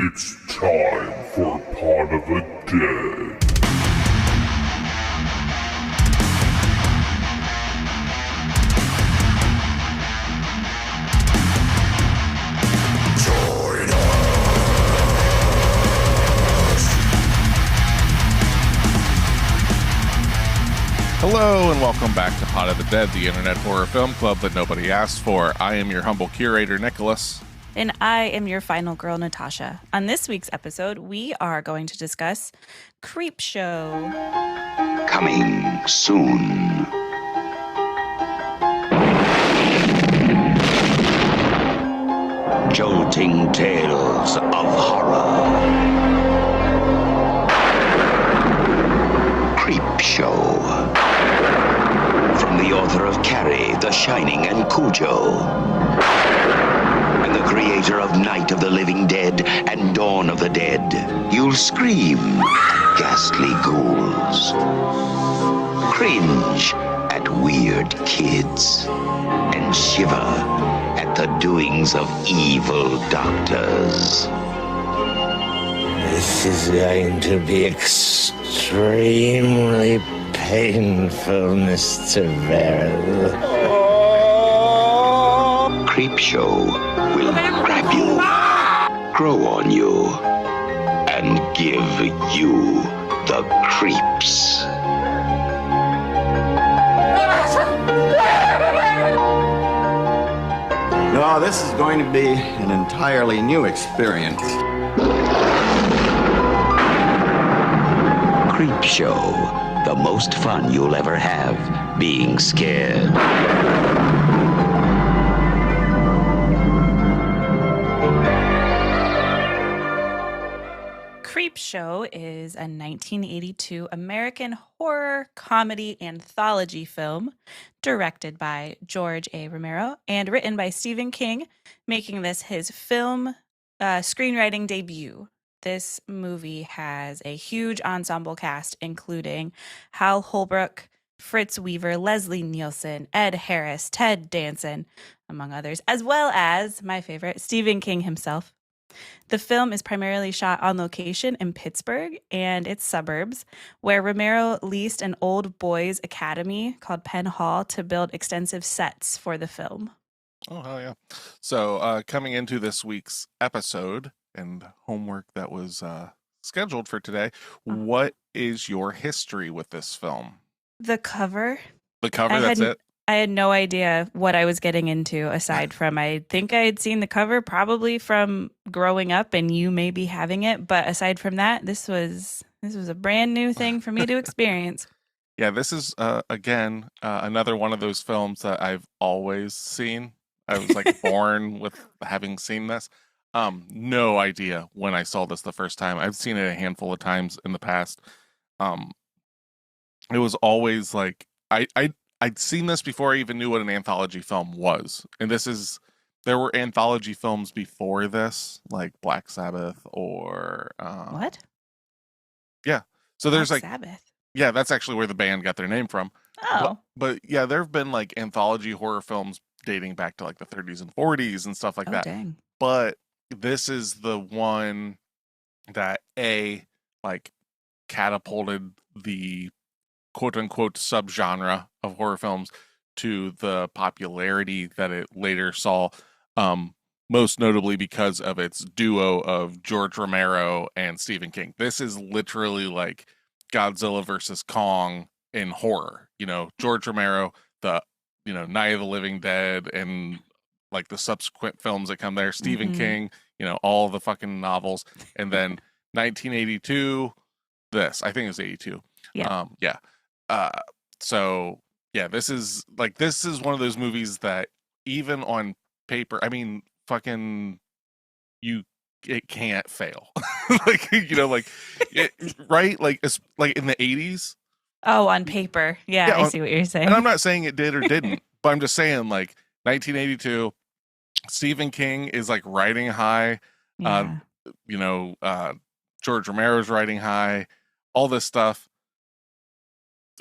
It's time for Pot of the Dead. Join us. Hello and welcome back to Pot of the Dead, the internet horror film club that nobody asked for. I am your humble curator, Nicholas. And I am your final girl, Natasha. On this week's episode, we are going to discuss Creepshow. Coming soon. Jolting tales of horror. Creepshow. From the author of Carrie, The Shining, and Cujo. And the creator of Night of the Living Dead and Dawn of the Dead. You'll scream, ghastly ghouls. Cringe at weird kids. And shiver at the doings of evil doctors. This is going to be extremely painful, Mr. Verrill. Creepshow will grab you, grow on you, and give you the creeps. No, this is going to be an entirely new experience. Creepshow, the most fun you'll ever have being scared. Creepshow is a 1982 American horror comedy anthology film directed by George A. Romero and written by Stephen King, making this his film screenwriting debut. This movie has a huge ensemble cast, including Hal Holbrook, Fritz Weaver, Leslie Nielsen, Ed Harris, Ted Danson, among others, as well as my favorite, Stephen King himself. The film is primarily shot on location in Pittsburgh and its suburbs, where Romero leased an old boys' academy called Penn Hall to build extensive sets for the film. Oh, hell yeah. So, coming into this week's episode and homework that was scheduled for today, what is your history with this film? The cover. The cover, that's it? I had no idea what I was getting into aside from I think I had seen the cover probably from growing up and you maybe having it. But aside from that, this was a brand new thing for me to experience. Yeah, this is, again, another one of those films that I've always seen. I was like born with having seen this. No idea when I saw this the first time. I've seen it a handful of times in the past. It was always like, I'd seen this before I even knew what an anthology film was. And there were anthology films before this, like Black Sabbath or... What? Yeah. So there's Black like... Sabbath. Yeah, that's actually where the band got their name from. Oh. But yeah, there have been like anthology horror films dating back to like the 30s and 40s and stuff like that. Dang. But this is the one that like catapulted the quote-unquote subgenre of horror films to the popularity that it later saw, most notably because of its duo of George Romero and Stephen King. This is literally like Godzilla versus Kong in horror. You know, George Romero, the Night of the Living Dead, and like the subsequent films that come there. Stephen King, all the fucking novels, and then 1982. I think it was 82. Yeah. So yeah, this is one of those movies that even on paper, I mean, fucking, it can't fail. Right? Like it's like in the 80s. Oh, on paper. Yeah, I see what you're saying. And I'm not saying it did or didn't, but I'm just saying like 1982, Stephen King is like riding high. Yeah. George Romero's riding high, all this stuff.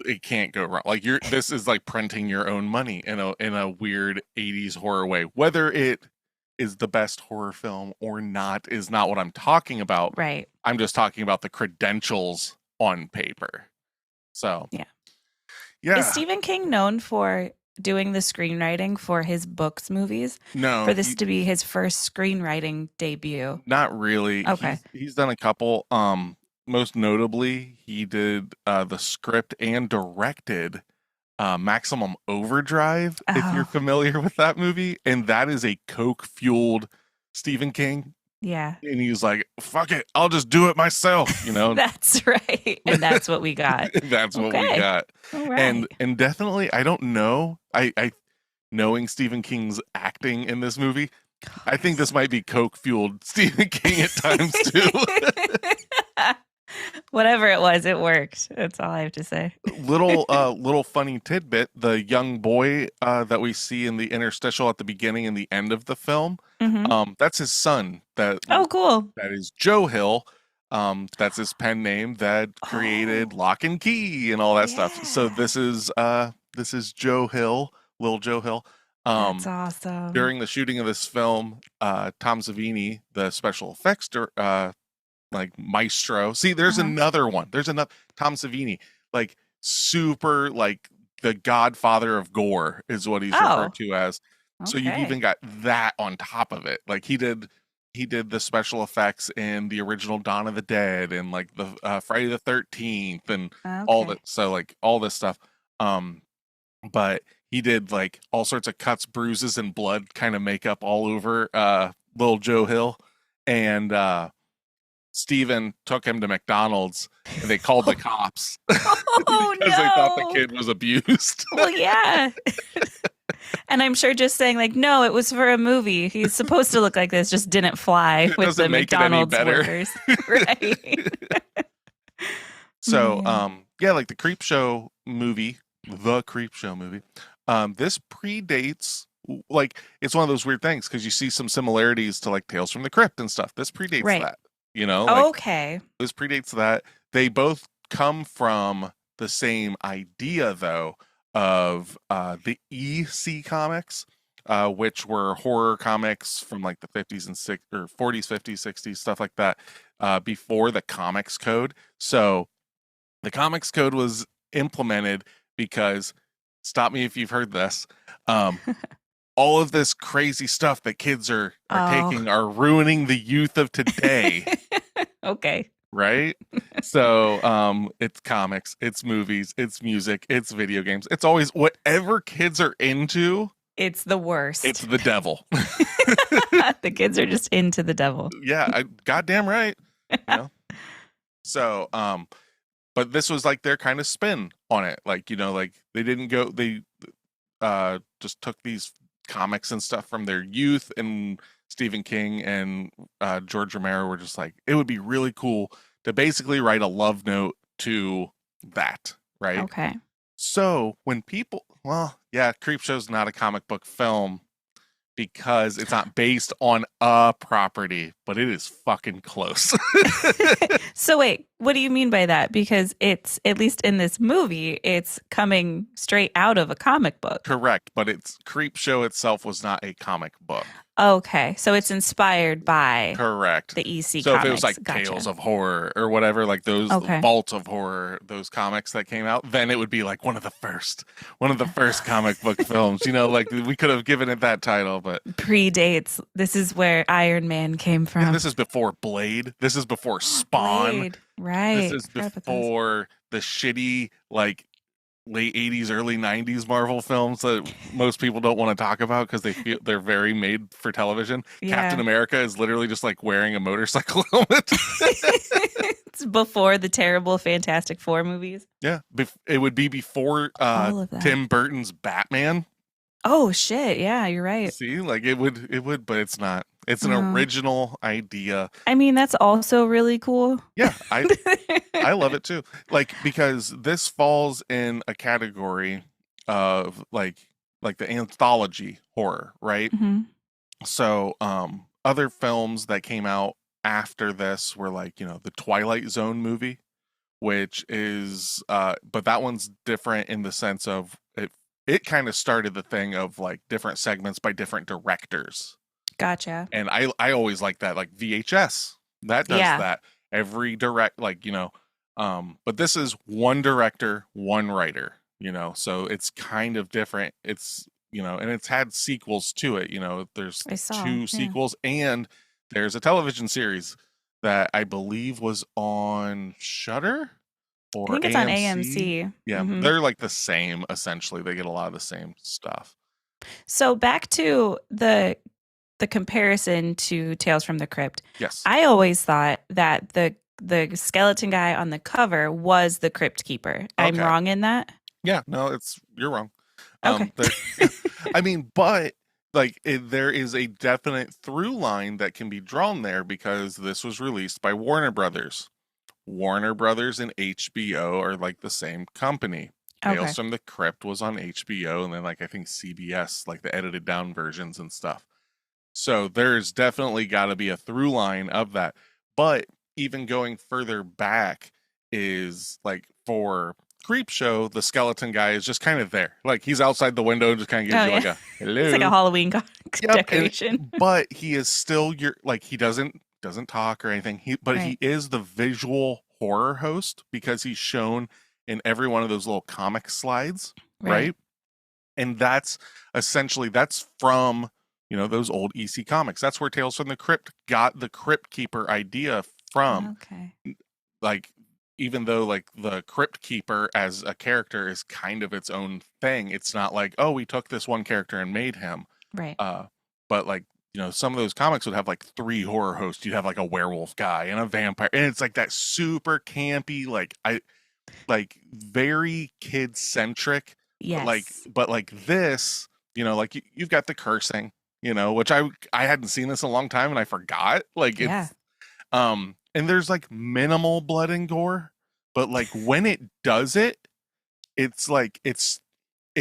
It can't go wrong. Like this is like printing your own money in a weird 80s horror way. Whether it is the best horror film or not is not what I'm talking about. Right. I'm just talking about the credentials on paper. So, Yeah. Yeah. Is Stephen King known for doing the screenwriting for his books movies? No. For this to be his first screenwriting debut? Not really. Okay. He's done a couple. Most notably, he did the script and directed Maximum Overdrive, if you're Oh. familiar with that movie. And that is a Coke-fueled Stephen King. Yeah. And he was like, fuck it, I'll just do it myself, you know? That's right. And that's what we got. That's what we Okay. got. All right. And definitely, I don't know. I knowing Stephen King's acting in this movie, I think this might be Coke-fueled Stephen King at times, too. Whatever it was, it worked. That's all I have to say. Little funny tidbit: the young boy that we see in the interstitial at the beginning and the end of the film, Mhm. that's his son. Oh, cool. That is Joe Hill. That's his pen name that created Lock and Key and all that stuff. So Yeah. this is Joe Hill, little Joe Hill. That's awesome. During the shooting of this film, Tom Savini, the special effects like maestro. See, there's another one. There's another Tom Savini, like super, like the godfather of gore is what he's referred to as. So you've Okay. even got that on top of it. Like he did the special effects in the original Dawn of the Dead and like the Friday the 13th and all Okay. that. So like all this stuff. But he did like all sorts of cuts, bruises, and blood kind of makeup all over little Joe Hill. And Steven took him to McDonald's and they called the cops Oh, because they thought the no. kid was abused. Well, yeah. And I'm sure just saying like, no, it was for a movie. He's supposed to look like this, just didn't fly It with the doesn't make it any McDonald's better. workers. Right. So, Man. yeah, like the Creepshow movie, this predates, like, it's one of those weird things because you see some similarities to like Tales from the Crypt and stuff. This predates Right. that, you know? Like, Okay. this predates that. They both come from the same idea, though, of the EC comics, which were horror comics from like the 50s and 60s or 40s, 50s, 60s, stuff like that, before the Comics Code. So the Comics Code was implemented because, stop me if you've heard this, all of this crazy stuff that kids are taking are ruining the youth of today. Okay. Right? So it's comics, it's movies, it's music, it's video games. It's always whatever kids are into, It's the worst. it's the devil. The kids are just into the devil. Yeah, goddamn right. You know? So but this was like their kind of spin on it. Like, you know, like they just took these comics and stuff from their youth, and Stephen King and George Romero were just like, it would be really cool to basically write a love note to that, right? Okay. So when people, Creepshow's not a comic book film because it's not based on a property, but it is fucking close. So wait, what do you mean by that? Because it's, at least in this movie, it's coming straight out of a comic book. Correct, but Creepshow itself was not a comic book. Okay, so it's inspired by Correct. the EC So comics. if it was like Gotcha. Tales of Horror or whatever, like those Okay. Vault of Horror, those comics that came out, then it would be like one of the first comic book films. You know, like we could have given it that title, but Predates. This is where Iron Man came from. this is before Blade. This is before Spawn. Blade. Right. This is Forgot about those. before the shitty like late 80s, early 90s Marvel films that most people don't want to talk about because they feel they're very made for television. Yeah. Captain America is literally just like wearing a motorcycle helmet. It's before the terrible Fantastic Four movies. Yeah, it would be before All of that. Tim Burton's Batman. Oh shit! Yeah, you're right. See, like it would, but it's not. It's an No. original idea. I mean, that's also really cool. Yeah, I love it too. Like because this falls in a category of like the anthology horror, right? hmm So other films that came out after this were like, you know, the Twilight Zone movie, which is but that one's different in the sense of it kind of started the thing of like different segments by different directors. Gotcha. And I always like that, like VHS that does Yeah. that every direct, like, but this is one director, one writer, so it's kind of different. It's, and it's had sequels to it, there's I saw, two yeah. sequels, and there's a television series that I believe was on Shudder or I think it's on AMC. Yeah, Mhm. they're like the same, essentially. They get a lot of the same stuff. So back to the comparison to Tales from the Crypt. Yes. I always thought that the skeleton guy on the cover was the Crypt Keeper. I'm Okay. wrong in that? Yeah, no, you're wrong. Okay. I mean, but like there is a definite through line that can be drawn there because this was released by Warner Brothers. Warner Brothers and HBO are like the same company. Okay. Tales from the Crypt was on HBO, and then like I think CBS, like the edited down versions and stuff. So there's definitely got to be a through line of that. But even going further back is like for Creepshow, the skeleton guy is just kind of there. Like he's outside the window and just kind of gives you like a hello. It's like a Halloween Yep, decoration. but he is still he doesn't talk or anything. But he is the visual horror host because he's shown in every one of those little comic slides, right? And that's essentially from those old EC comics. That's where Tales from the Crypt got the Crypt Keeper idea from. Okay. Like, even though like the Crypt Keeper as a character is kind of its own thing, it's not like, oh, we took this one character and made him. Right. But like, some of those comics would have like 3 horror hosts. You'd have like a werewolf guy and a vampire, and it's like that super campy, like very kid centric. Yes. But like this, like you've got the cursing, which I hadn't seen this in a long time and I forgot. Like it's, and there's like minimal blood and gore, but like when it does it, it's like it's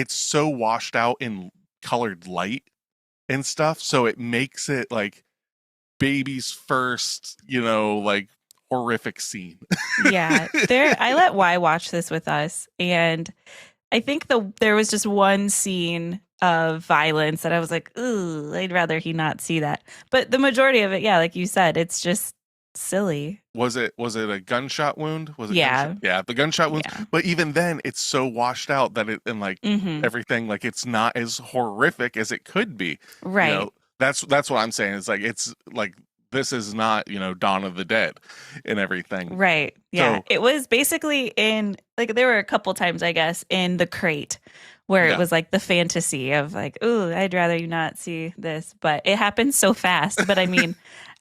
so washed out in colored light and stuff, so it makes it like baby's first, like horrific scene. Yeah. I let Y watch this with us, and I think there was just one scene of violence that I was like, ooh, I'd rather he not see that. But the majority of it, yeah, like you said, it's just silly. Was it a gunshot wound? Was it the gunshot wound? Yeah. But even then, it's so washed out that everything, like it's not as horrific as it could be. Right. That's what I'm saying. It's like this is not, Dawn of the Dead and everything. Right. Yeah. So, it was basically in, like, there were a couple times, I guess, in The Crate where it was like the fantasy of like, ooh, I'd rather you not see this. But it happened so fast. But I mean,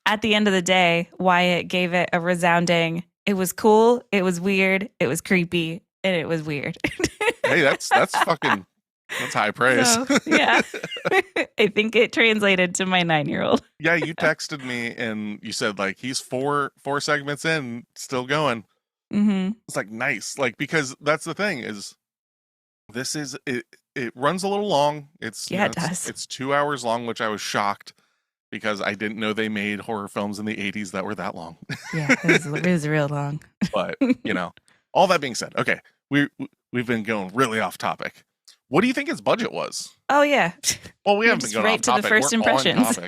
at the end of the day, Wyatt gave it a resounding, it was cool, it was weird, it was creepy, and it was weird. Hey, that's fucking, that's high praise. So, yeah. I think it translated to my 9-year-old. Yeah, you texted me and you said like he's four segments in, still going. Mm-hmm. It's like nice, like, because that's the thing is this is it runs a little long. It does. It's 2 hours long, which I was shocked because I didn't know they made horror films in the 80s that were that long. Yeah, it was real long. But all that being said, okay, we've been going really off topic. What do you think its budget was? Oh yeah. Well, we haven't been going right off to topic. the first We're impressions.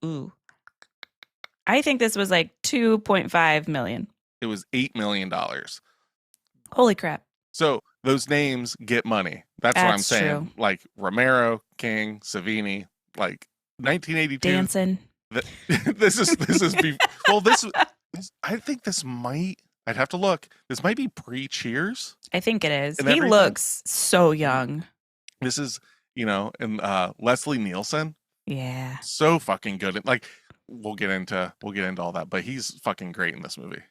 Ooh. I think this was like 2.5 million. It was $8 million. Holy crap. So those names get money. That's what I'm That's saying. true. Like Romero, King, Savini, like 1982. Dancing. This I think this might, I'd have to look. This might be pre-Cheers. I think it is. And He everything. looks so young. This is, and Leslie Nielsen, Yeah. so fucking good. Like we'll get into all that, but he's fucking great in this movie.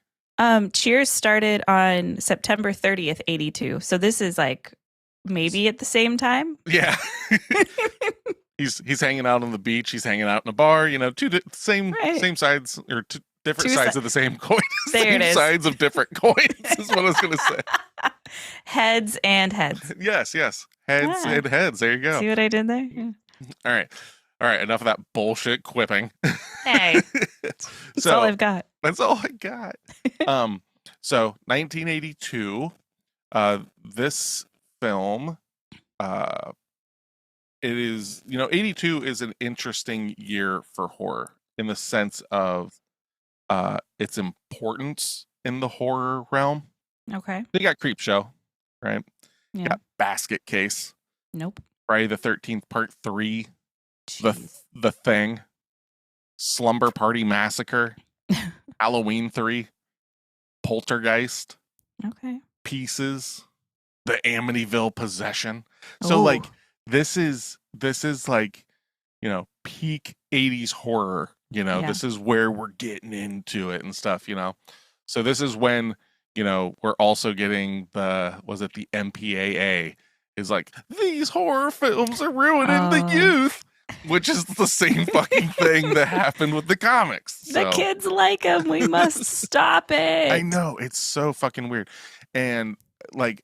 Cheers started on September 30th, 82. So this is like maybe at the same time. Yeah. He's hanging out on the beach. He's hanging out in a bar. Same sides or two different sides of the same coin. There it is. Sides of different coins is what I was going to say. Heads and heads. Yes. Heads and heads. There you go. See what I did there? Yeah. All right. Enough of that bullshit quipping. Hey, that's all I've got. That's all I got. So 1982, this film, it is, 82 is an interesting year for horror in the sense of its importance in the horror realm. Okay. They got Creepshow, right? Yeah. Got Basket Case, Nope. Friday the 13th Part 3, Jeez. the Thing, Slumber Party Massacre, Halloween 3, Poltergeist, Okay. Pieces, the Amityville Possession. So Ooh. like this is like, peak 80s horror, Yeah. this is where we're getting into it and stuff, So this is when, we're also getting the MPAA is like, these horror films are ruining the youth, which is the same fucking thing that happened with the comics. The kids like them. We must stop it. I know. It's so fucking weird. And like,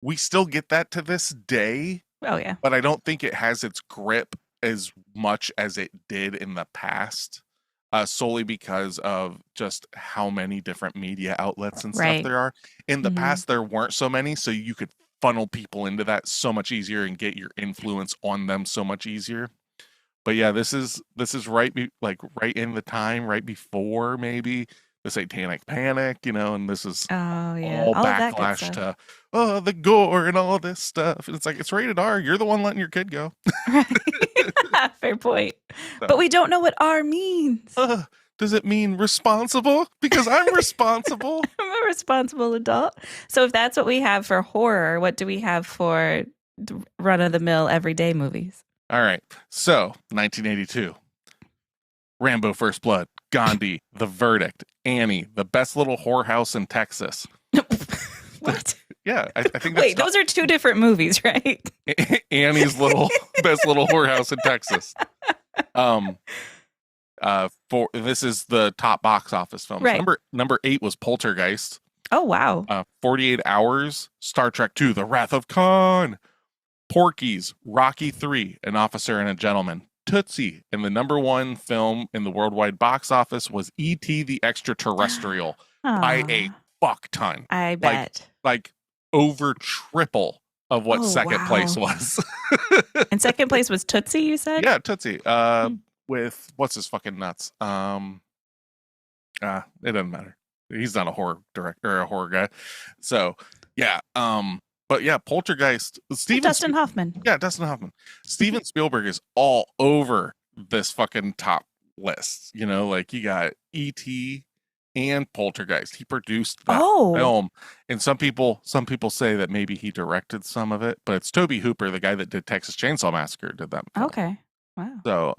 we still get that to this day. Oh, yeah. But I don't think it has its grip as much as it did in the past, solely because of just how many different media outlets and stuff there are. In the past, there weren't so many, so you could funnel people into that so much easier and get your influence on them so much easier. But yeah, this is right in the time, right before maybe the Satanic Panic, and this is all backlash to the gore and all this stuff. And it's like, it's rated R. You're the one letting your kid go. Right. Fair point. So, but we don't know what R means. Does it mean responsible? Because I'm responsible. I'm a responsible adult. So if that's what we have for horror, what do we have for run-of-the-mill everyday movies? All right. So 1982. Rambo First Blood, Gandhi, The Verdict, Annie, The Best Little Whorehouse in Texas. What? Yeah, I think that's... Wait, those are two different movies, right? Annie's Best Little Whorehouse in Texas. This is the top box office films. Right. Number 8 was Poltergeist. Oh, wow. 48 Hours, Star Trek II, The Wrath of Khan, Porky's, Rocky III, An Officer and a Gentleman, Tootsie, and the number 1 film in the worldwide box office was E.T. the Extraterrestrial by a fuck ton. I bet. Like over triple of what second place was. And second place was Tootsie, you said? Yeah, Tootsie. With what's his fucking nuts? It doesn't matter. He's not a horror director or a horror guy. So yeah. But yeah, Poltergeist. Dustin Hoffman. Yeah, Dustin Hoffman. Steven Spielberg is all over this fucking top list. Like you got E.T. and Poltergeist. He produced that film. And some people say that maybe he directed some of it, but it's Tobe Hooper, the guy that did Texas Chainsaw Massacre, did that film. Okay. Wow. So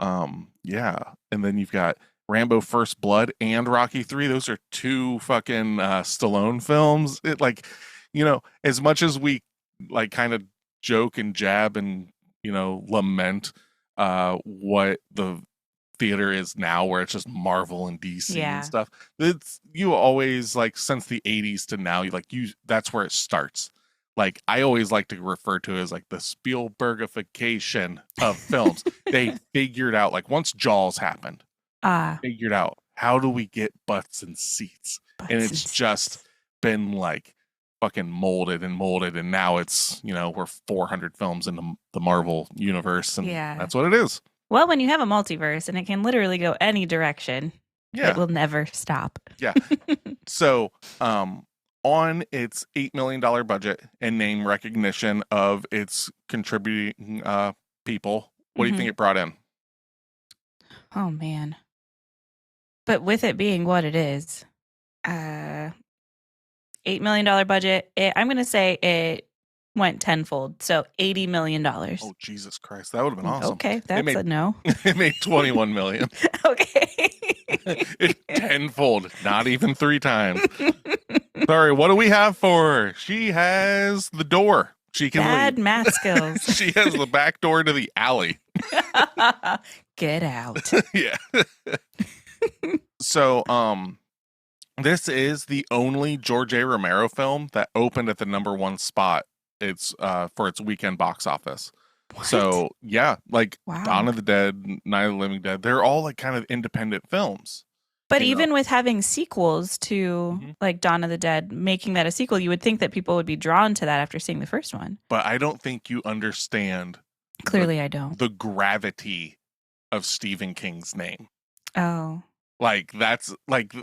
yeah. And then you've got Rambo First Blood and Rocky III. Those are two fucking Stallone films. It as much as we like kind of joke and jab and lament what the theater is now, where it's just Marvel and DC and stuff, it's you always like since the 80s to now, that's where it starts. Like I always like to refer to it as like the Spielbergification of films. They figured out, like once Jaws happened, figured out how do we get butts and seats, and it's just been like fucking molded, and now it's we're 400 films in the Marvel universe, and that's what it is. Well, when you have a multiverse and it can literally go any direction, it will never stop. Yeah. So on its $8 million budget and name recognition of its contributing people, what do you think it brought in? Oh man. But with it being what it is, $8 million budget, I'm going to say it went tenfold. So $80 million. Oh, Jesus Christ. That would have been awesome. Okay. That's a no. It made $21 million. Okay. It tenfold. Not even 3 times. Sorry, what do we have for her? She has the door. She can Bad leave. math skills. She has the back door to the alley. Get out. Yeah. So, this is the only George A. Romero film that opened at the number 1 spot. It's for its weekend box office. What? So yeah, like Dawn of the Dead, Night of the Living Dead, they're all like kind of independent films. But you even know. with having sequels to Mhm. like Dawn of the Dead, making that a sequel, you would think that people would be drawn to that after seeing the first one. But I don't think you understand Clearly, I don't. the gravity of Stephen King's name. Oh, Like, that's like,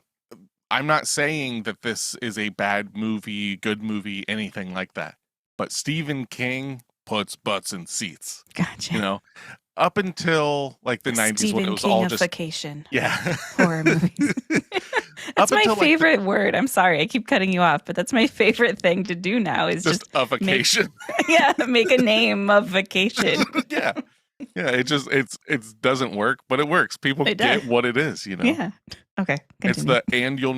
I'm not saying that this is a bad movie, good movie, anything like that. But Stephen King puts butts in seats. gotcha. You know, up until like the 90s when it Stephen was all just Kingification. yeah Horror movies. Up That's my until, like, favorite word. I'm sorry, I keep cutting you off, but that's my favorite thing to do now is just a vacation. make a name of vacation. Yeah. It just it doesn't work, but it works. People It get does. what it is, you know. Yeah. Okay. It's Continue. and you'll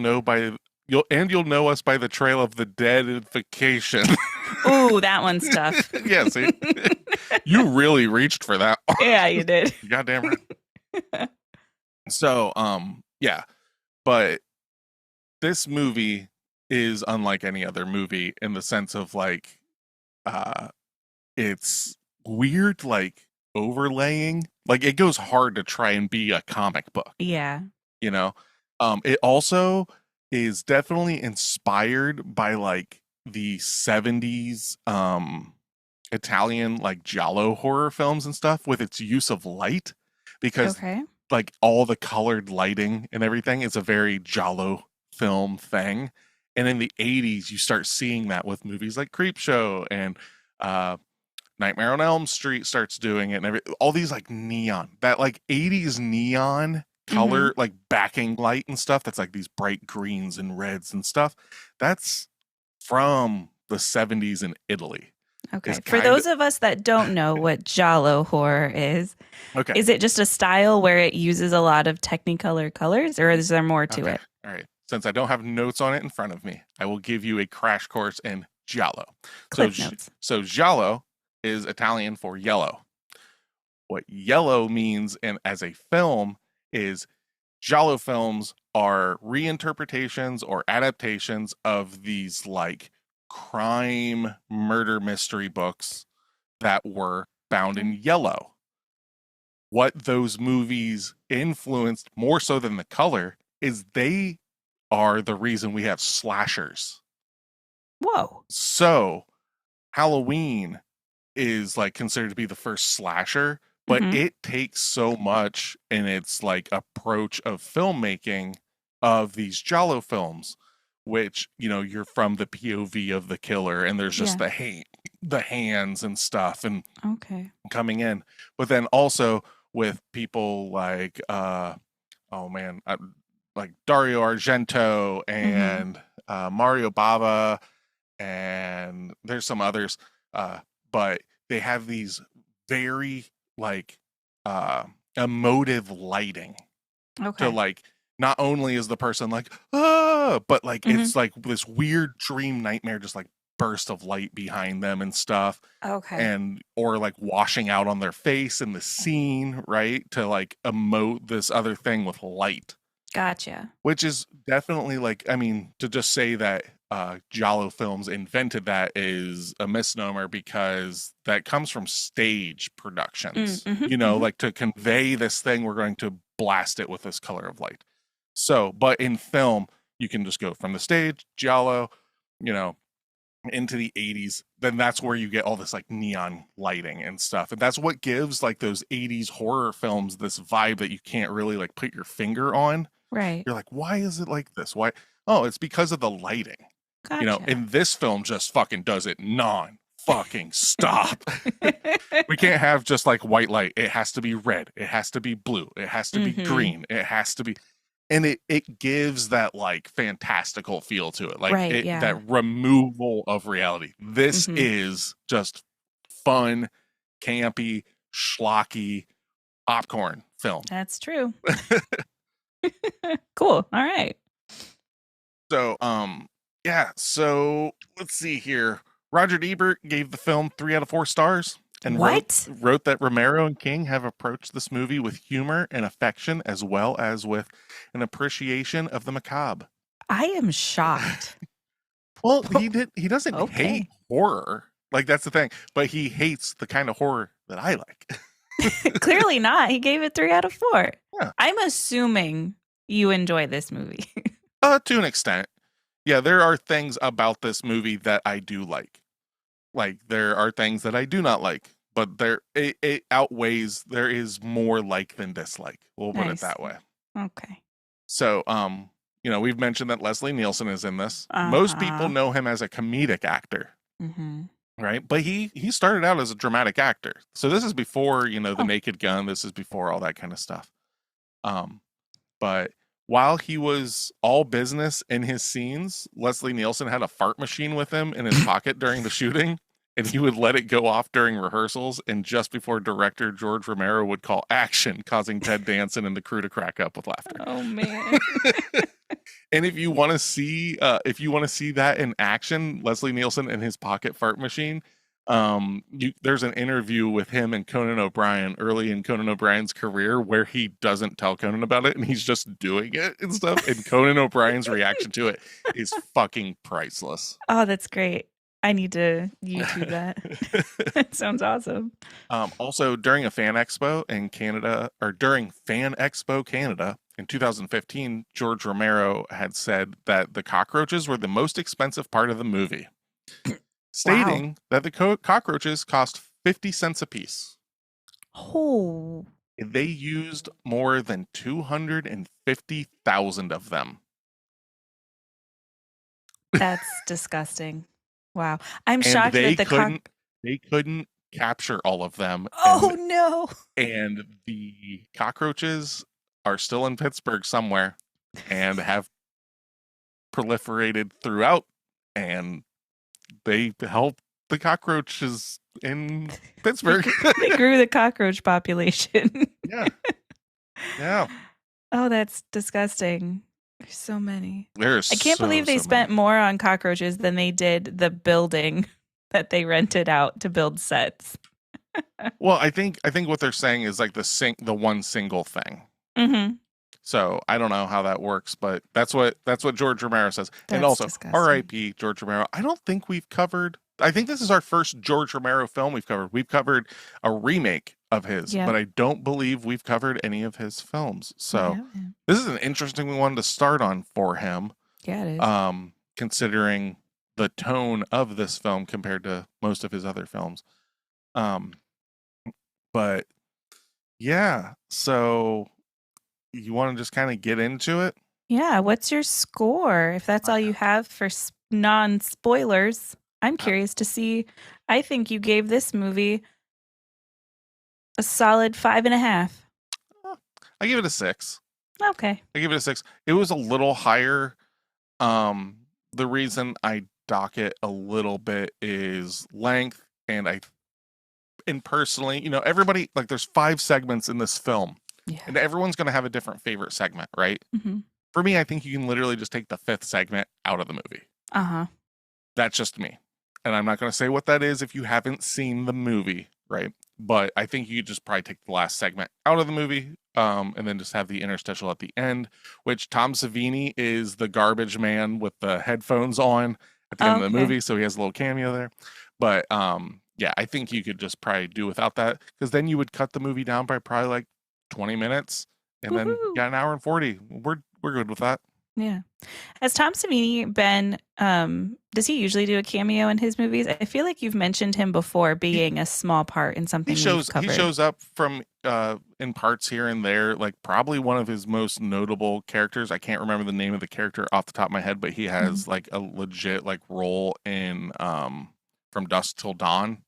know us by the trail of the dead vacation. Ooh, that one's tough. Yeah, see, you really reached for that. Yeah, you did. Goddamn right. So, yeah, but this movie is unlike any other movie in the sense of like, it's weird, like overlaying. Like it goes hard to try and be a comic book. Yeah. You know, it also is definitely inspired by like the 70s Italian like giallo horror films and stuff with its use of light, because Okay. like all the colored lighting and everything is a very giallo film thing. And in the 80s you start seeing that with movies like Creepshow and Nightmare on Elm Street starts doing it, and all these like neon, that like 80s neon color, like backing light and stuff. That's like these bright greens and reds and stuff. That's from the 70s in Italy. Okay. For those of us that don't know what giallo horror is it just a style where it uses a lot of Technicolor colors, or is there more to it? All right. Since I don't have notes on it in front of me, I will give you a crash course in giallo. Cliff notes. So giallo is Italian for yellow. What yellow means as a film is giallo films are reinterpretations or adaptations of these like crime murder mystery books that were bound in yellow. What those movies influenced more so than the color is they are the reason we have slashers. Whoa. So Halloween is like considered to be the first slasher, but it takes so much in its like approach of filmmaking of these giallo films, which, you know, you're from the POV of the killer and there's just the hands and stuff and coming in. But then also with people like like Dario Argento and Mario Bava, and there's some others, but they have these very like emotive lighting to like, not only is the person like but like it's like this weird dream nightmare, just like burst of light behind them and stuff, and or like washing out on their face in the scene, right, to like emote this other thing with light. Gotcha. Which is definitely like, I mean, to just say that giallo films invented that is a misnomer, because that comes from stage productions. You know, like to convey this thing, we're going to blast it with this color of light. So, but in film, you can just go from the stage, giallo, you know, into the 80s. Then that's where you get all this like neon lighting and stuff. And that's what gives like those 80s horror films this vibe that you can't really like put your finger on. Right. You're like, why is it like this? Why? Oh, it's because of the lighting. Gotcha. You know, and this film just fucking does it fucking stop. We can't have just like white light. It has to be red. It has to be blue. It has to be green. It has to be, and it gives that like fantastical feel to it. Like that removal of reality. This is just fun, campy, schlocky popcorn film. That's true. Cool. All right. So, yeah, so let's see here. Roger Ebert gave the film 3 out of 4 stars and wrote that Romero and King have approached this movie with humor and affection, as well as with an appreciation of the macabre. I am shocked. Well, he doesn't hate horror. Like, that's the thing. But he hates the kind of horror that I like. Clearly not. He gave it 3 out of 4. Yeah. I'm assuming you enjoy this movie. To an extent. Yeah, there are things about this movie that I do like. Like, there are things that I do not like, but it outweighs, there is more like than dislike. We'll put it Nice. that way. Okay. So, we've mentioned that Leslie Nielsen is in this. Most people know him as a comedic actor. Mm-hmm. Right. But he started out as a dramatic actor. So this is before, the Naked Gun. This is before all that kind of stuff. But while he was all business in his scenes, Leslie Nielsen had a fart machine with him in his pocket during the shooting, and he would let it go off during rehearsals. And just before director George Romero would call action, causing Ted Danson and the crew to crack up with laughter. Oh man. And if you want to see that in action, Leslie Nielsen and his pocket fart machine, there's an interview with him and Conan O'Brien early in Conan O'Brien's career where he doesn't tell Conan about it and he's just doing it and stuff. And Conan O'Brien's reaction to it is fucking priceless. Oh, that's great. I need to YouTube that. That sounds awesome. Also, during Fan Expo Canada in 2015, George Romero had said that the cockroaches were the most expensive part of the movie, stating that the cockroaches cost 50 cents a piece. Oh. They used more than 250,000 of them. That's disgusting. Wow. I'm shocked that they couldn't capture all of them. Oh, no. And the cockroaches are still in Pittsburgh somewhere and have proliferated throughout, and they help the cockroaches in Pittsburgh. They grew the cockroach population. Yeah. Oh, that's disgusting. There's so many. I can't so believe they spent more on cockroaches than they did the building that they rented out to build sets. Well, I think what they're saying is like the one single thing. Mm-hmm. So I don't know how that works, but that's what George Romero says. That's and also, disgusting. R.I.P. George Romero. I don't think we've covered. I think this is our first George Romero film we've covered. We've covered a remake of his, but I don't believe we've covered any of his films. So this is an interesting one to start on for him. Yeah, it is. Considering the tone of this film compared to most of his other films. But yeah, so you want to just kind of get into it? Yeah, what's your score? If that's all you have for non-spoilers, I'm curious to see. I think you gave this movie a solid 5.5. I give it a 6. Okay. I give it a 6. It was a little higher. The reason I dock it a little bit is length, and personally, everybody, like, there's 5 segments in this film. Yeah. And everyone's going to have a different favorite segment, right? Mm-hmm. For me, I think you can literally just take the 5th segment out of the movie. Uh-huh. That's just me. And I'm not going to say what that is if you haven't seen the movie, right? But I think you just probably take the last segment out of the movie, and then just have the interstitial at the end, which Tom Savini is the garbage man with the headphones on at the end of the movie. So he has a little cameo there. But yeah, I think you could just probably do without that, because then you would cut the movie down by probably like 20 minutes and then you got an hour and 40. We're good with that. Yeah. Has Tom Savini been, does he usually do a cameo in his movies? I feel like you've mentioned him before being a small part in something he shows up from in parts here and there, like probably one of his most notable characters. I can't remember the name of the character off the top of my head, but he has like a legit like role in From Dusk Till Dawn.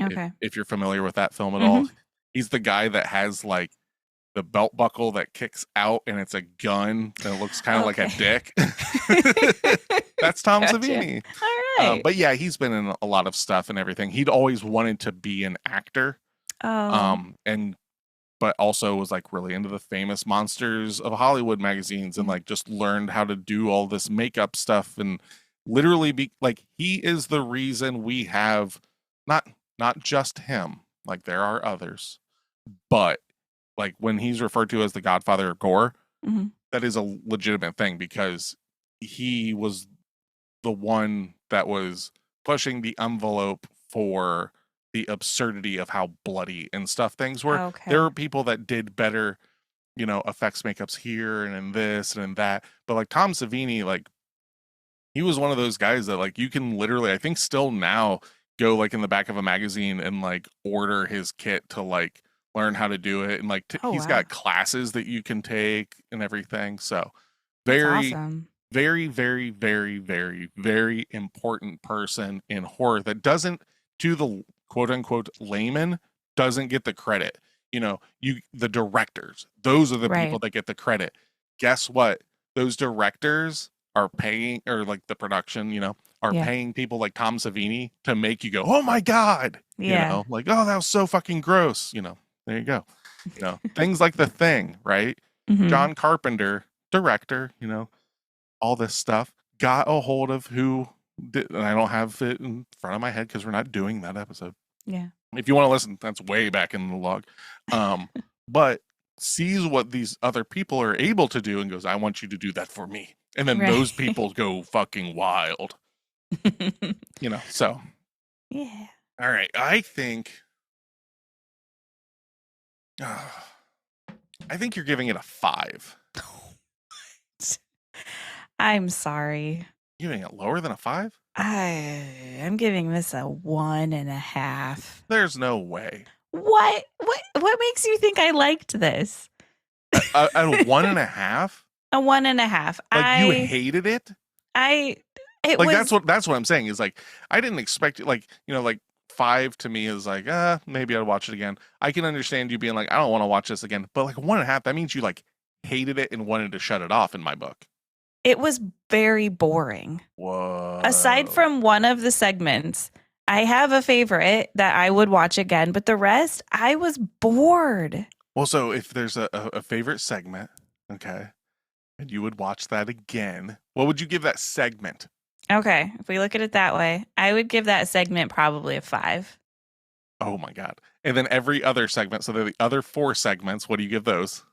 Okay. If you're familiar with that film at all. He's the guy that has like the belt buckle that kicks out and it's a gun and it looks kind of like a dick. That's Tom Savini. All right. But yeah, he's been in a lot of stuff and everything. He'd always wanted to be an actor. But also was like really into the famous Monsters of Hollywood magazines and like just learned how to do all this makeup stuff and literally be like, he is the reason we have not just him, like there are others, but like when he's referred to as the Godfather of Gore, that is a legitimate thing because he was the one that was pushing the envelope for the absurdity of how bloody and stuff things were. Okay. There were people that did better effects makeups here and in this and in that. But like Tom Savini, like he was one of those guys that like you can literally, I think still now, go like in the back of a magazine and like order his kit to like learn how to do it. And like he's got classes that you can take and everything. So very, awesome. very, very, very, very, very important person in horror that doesn't, to the quote unquote layman, doesn't get the credit. The directors, those are the people that get the credit. Guess what? Those directors are paying, or like the production, are paying people like Tom Savini to make you go, oh my God, like, oh, that was so fucking gross. There you go. Things like The Thing, right? Mm-hmm. John Carpenter, director, all this stuff, got a hold of who did, and I don't have it in front of my head because we're not doing that episode. Yeah. If you want to listen, that's way back in the log. But sees what these other people are able to do and goes, I want you to do that for me. And then those people go fucking wild. So. Yeah. All right. I think you're giving it a 5. I'm sorry. Giving it lower than a 5? I'm giving this a 1.5. There's no way. What makes you think I liked this? A 1.5? A 1.5. Like you hated it? It like was, that's what I'm saying is like I didn't expect it. Like like 5 to me is like maybe I'd watch it again. I can understand you being like I don't want to watch this again, but like 1.5, that means you like hated it and wanted to shut it off in my book. It was very boring. Whoa. Aside from one of the segments, I have a favorite that I would watch again, but the rest, I was bored. Well, so if there's a favorite segment, okay, and you would watch that again, what would you give that segment? Okay, if we look at it that way, I would give that segment probably a 5. Oh my God. And then every other segment, so the other 4 segments, what do you give those?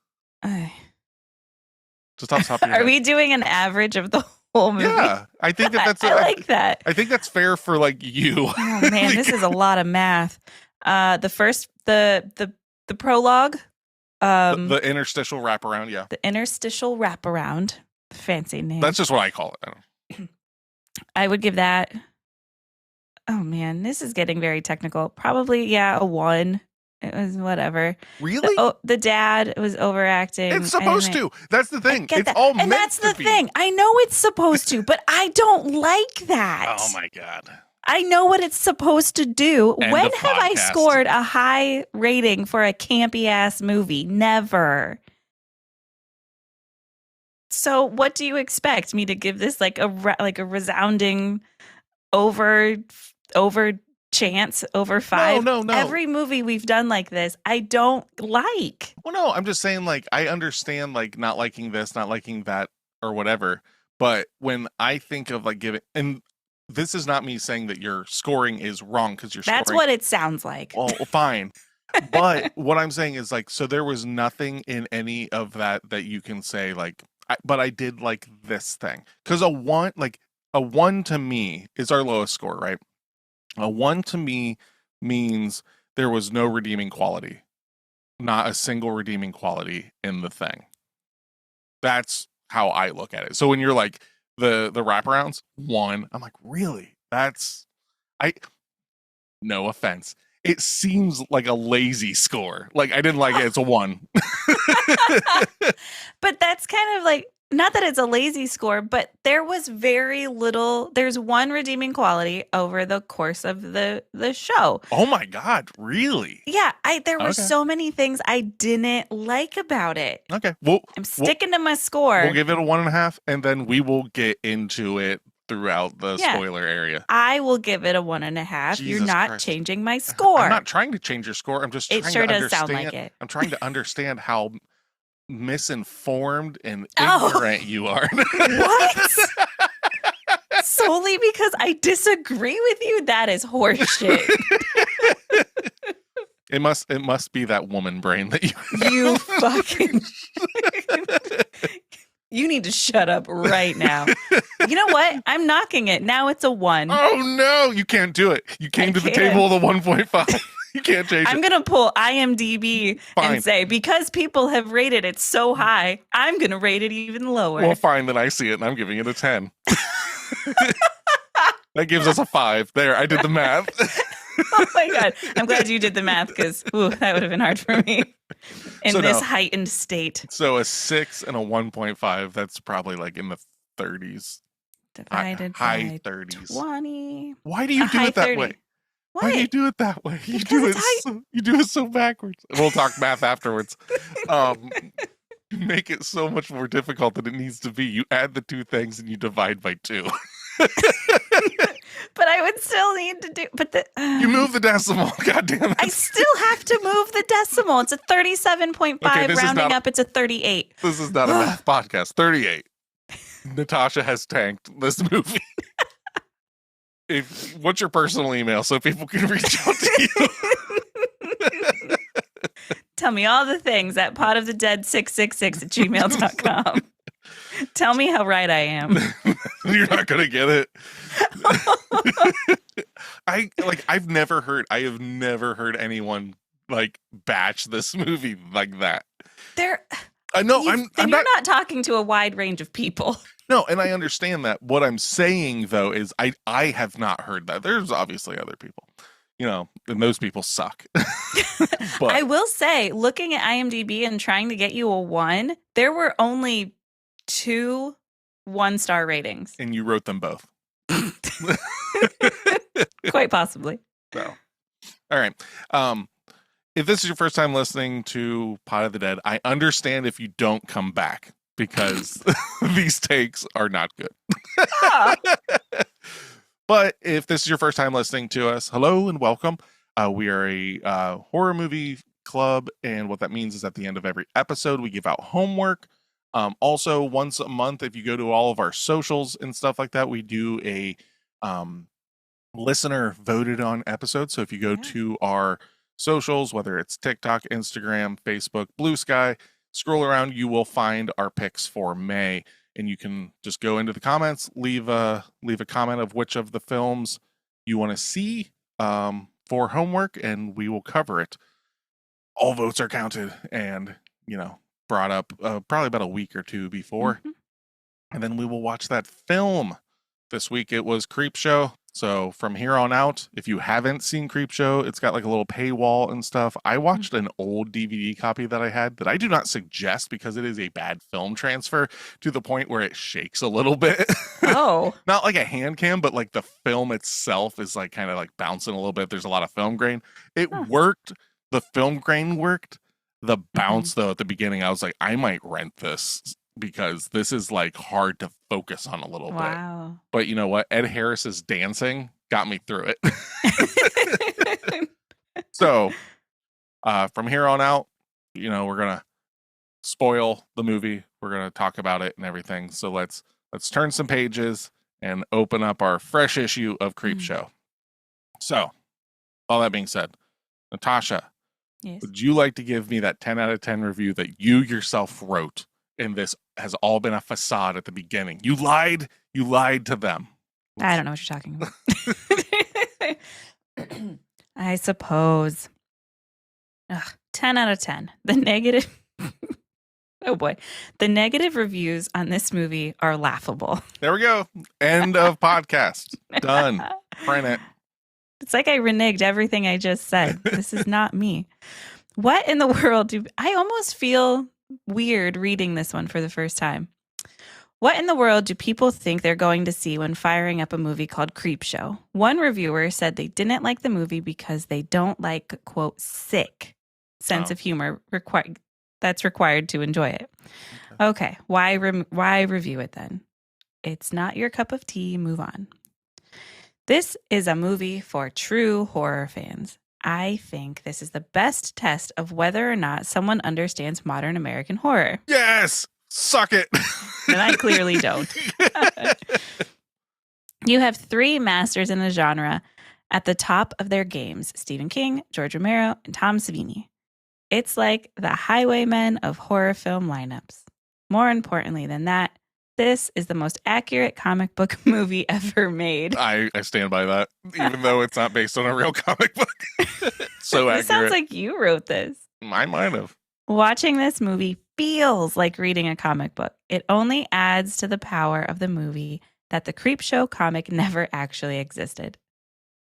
Just off the top of your head. Are we doing an average of the whole movie? Yeah, I think that's I like that. I think that's fair for like you. Oh man, this is a lot of math. The first, the prologue, the interstitial wraparound, yeah. The interstitial wraparound, fancy name. That's just what I call it. I would give that. Oh man, this is getting very technical. Probably a 1. It was whatever. Really? The dad was overacting. It's supposed to. That's the thing. It's that. all and meant that's to the be. thing. I know it's supposed to, but I don't like that. Oh my God. I know what it's supposed to do. End When of have I podcast. scored a high rating for a campy ass movie? Never. So what do you expect me to give this like a resounding over chance over 5? No. Every movie we've done like this, I don't like. Well, no, I'm just saying like I understand like not liking this, not liking that or whatever. But when I think of like giving, and this is not me saying that your scoring is wrong because you're That's scoring. what it sounds like. Well, fine. But what I'm saying is like, so there was nothing in any of that you can say like, but I did like this thing. Because a 1 to me is our lowest score, right? A 1 to me means there was no redeeming quality. Not a single redeeming quality in the thing. That's how I look at it. So when you're like the wraparounds, 1, I'm like, really? No offense. It seems like a lazy score. Like I didn't like it. It's a 1. But that's kind of like, not that it's a lazy score, but there was very little. There's one redeeming quality over the course of the show. Oh my God, really? Yeah, there were so many things I didn't like about it. Okay, well, I'm sticking to my score. We'll give it a 1.5, and then we will get into it throughout the spoiler area. I will give it a 1.5. Jesus You're not Christ. changing my score. I'm not trying to change your score. I'm just trying It sure to does understand. sound like it. I'm trying to understand how misinformed and ignorant you are. What? Solely because I disagree with you? That is horseshit. It must be that woman brain that you You fucking You need to shut up right now. You know what? I'm knocking it. Now it's a 1. Oh no, you can't do it. You came to the table with a 1.5. You can't change I'm it. going to pull IMDb Fine. and say, because people have rated it so high, I'm going to rate it even lower. Well, fine, then I see it and I'm giving it a 10. That gives us a 5. There, I did the math. Oh my God. I'm glad you did the math because that would have been hard for me in So this no. heightened state. So a 6 and a 1.5, that's probably like in the 30s. Divided High by 30s. 20. Why do you A do high it that 30. way? What? Why do you do it that way? You Because do it so backwards. We'll talk math afterwards. You make it so much more difficult than it needs to be. You add the 2 things and you divide by 2. But I would still need to do. But You move the decimal. God damn it. I still have to move the decimal. It's a 37.5. Okay, this is rounding not- up, it's a 38. This is not a math podcast. 38. Natasha has tanked this movie. What's your personal email so people can reach out to you? Tell me all the things at potofthedead666 at gmail.com. Tell me how right I am. You're not gonna get it. I have never heard anyone like batch this movie like that. No, I'm you're not. not talking to a wide range of people. No, and I understand that. What I'm saying though is I have not heard that. There's obviously other people, and those people suck. But I will say, looking at IMDb and trying to get you a 1, there were only 2 1-star ratings. and you wrote them both. Quite possibly. So, all right. If this is your first time listening to Pot of the Dead, I understand if you don't come back because these takes are not good. Ah. But if this is your first time listening to us, hello and welcome. We are a horror movie club, and what that means is at the end of every episode, we give out homework. Also, once a month, if you go to all of our socials and stuff like that, we do a listener voted on episode. So if you go to our socials, whether it's TikTok, Instagram, Facebook, Blue Sky, scroll around, you will find our picks for May, and you can just go into the comments, leave a comment of which of the films you want to see for homework, and we will cover it. All votes are counted and brought up probably about a week or 2 before, and then we will watch that film. This week it was Creepshow. So from here on out, if you haven't seen Creepshow, it's got like a little paywall and stuff. I watched an old DVD copy that I had that I do not suggest because it is a bad film transfer to the point where it shakes a little bit. Oh. Not like a hand cam, but like the film itself is like kind of like bouncing a little bit. There's a lot of film grain. It worked. The film grain worked. The bounce though at the beginning, I was like, I might rent this because this is like hard to focus on a little bit. Wow. But you know what? Ed Harris's dancing got me through it. So from here on out, we're gonna spoil the movie. We're gonna talk about it and everything. So let's turn some pages and open up our fresh issue of Creepshow. So, all that being said, Natasha, Yes. would you like to give me that 10 out of 10 review that you yourself wrote? And this has all been a facade at the beginning. You lied to them. I don't know what you're talking about. I suppose. 10 out of 10. The negative. Oh boy. The negative reviews on this movie are laughable. There we go. End of podcast. Done. Print it. It's like I reneged everything I just said. This is not me. What in the world I almost feel weird reading this one for the first time. What in the world do people think they're going to see when firing up a movie called Creepshow? One reviewer said they didn't like the movie because they don't like, quote, sick sense of humor that's required to enjoy it. Okay, why review it then? It's not your cup of tea. Move on. This is a movie for true horror fans. I think this is the best test of whether or not someone understands modern American horror. Yes! Suck it! And I clearly don't. You have 3 masters in the genre at the top of their games: Stephen King, George Romero, and Tom Savini. It's like the highwaymen of horror film lineups. More importantly than that, This is the most accurate comic book movie ever made. I stand by that, even though it's not based on a real comic book. So It sounds accurate. like you wrote this. I might have. Watching this movie feels like reading a comic book. It only adds to the power of the movie that the Creepshow comic never actually existed.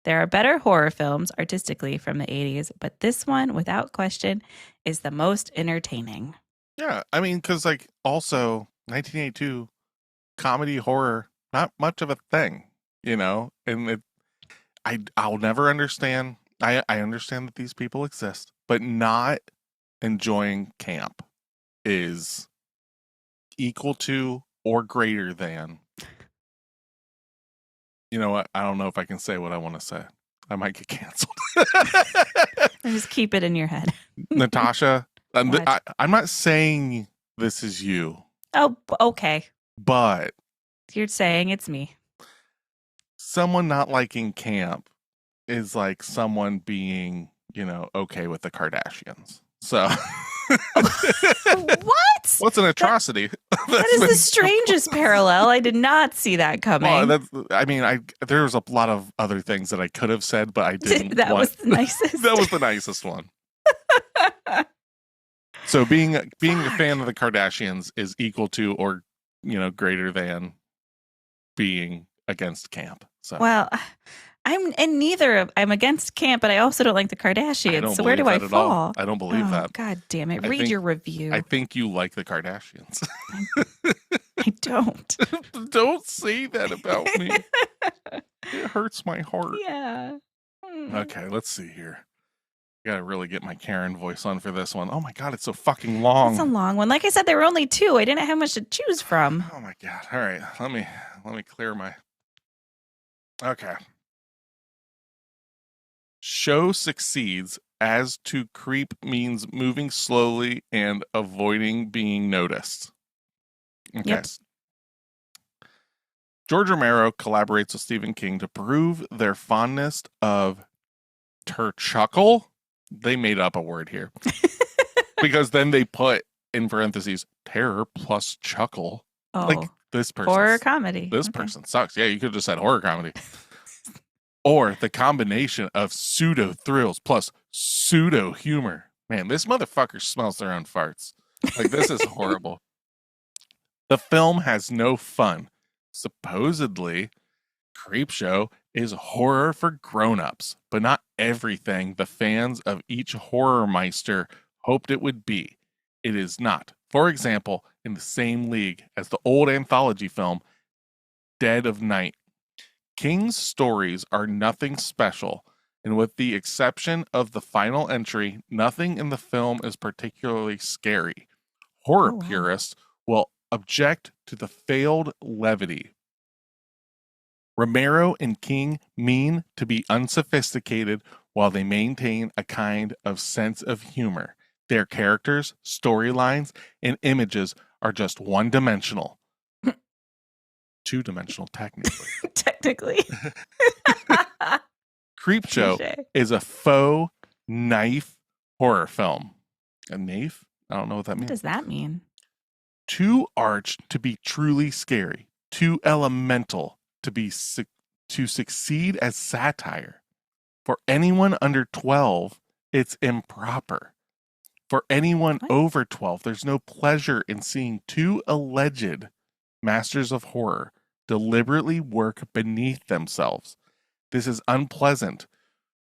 There are better horror films artistically from the 80s, but this one, without question, is the most entertaining. Yeah, I mean, because like also 1982 comedy horror, not much of a thing, you know, and I'll never understand. I understand that these people exist, but not enjoying camp is equal to or greater than. You know what? I don't know if I can say what I want to say. I might get canceled. Just keep it in your head. Natasha, I'm What? not saying this is you, Oh, okay. but You're saying it's me. someone not liking camp is like someone being, you know, okay with the Kardashians. So What? what's an atrocity? That is the strangest parallel. I did not see that coming. Well, I mean, there was a lot of other things that I could have said, but I didn't. That was the nicest. That was the nicest one. So being a fan of the Kardashians is equal to or, you know, greater than being against camp. So Well, I'm against camp, but I also don't like the I Kardashians. don't So where believe do I that at all. fall? I don't believe Oh, that. God damn it. I Read think- your review. I think you like the Kardashians. I don't. Don't say that about me. It hurts my heart. Yeah. Okay, let's see here. I gotta really get my Karen voice on for this one. Oh my god, it's so fucking long. It's a long one. Like I said, there were only two. I didn't have much to choose from. Oh my god. All right, let me clear my. Okay. Show succeeds as to creep means moving slowly and avoiding being noticed. Okay. Yep. George Romero collaborates with Stephen King to prove their fondness of terchuckle. They made up a word here because then they put in parentheses terror plus chuckle. Oh, Like this person. horror comedy. This Okay. person sucks. Yeah, you could have just said horror comedy. Or the combination of pseudo thrills plus pseudo humor. Man, this motherfucker smells their own farts. Like, this is horrible. The film has no fun. Supposedly, Creepshow is horror for grown-ups, but not everything the fans of each horror meister hoped it would be. It is not. For example, in the same league as the old anthology film Dead of Night. King's stories are nothing special, and with the exception of the final entry, nothing in the film is particularly scary. Horror Oh, wow. purists will object to the failed levity. Romero and King mean to be unsophisticated while they maintain a kind of sense of humor. Their characters, storylines, and images are just one-dimensional. Two-dimensional, technically. Technically. Creepshow Touche. is a faux knife horror film. A knife? I don't know what that What means. does that mean? Too arch to be truly scary. Too elemental to succeed as satire. For anyone under 12, it's improper. For anyone What? over 12, there's no pleasure in seeing two alleged masters of horror deliberately work beneath themselves. This is unpleasant,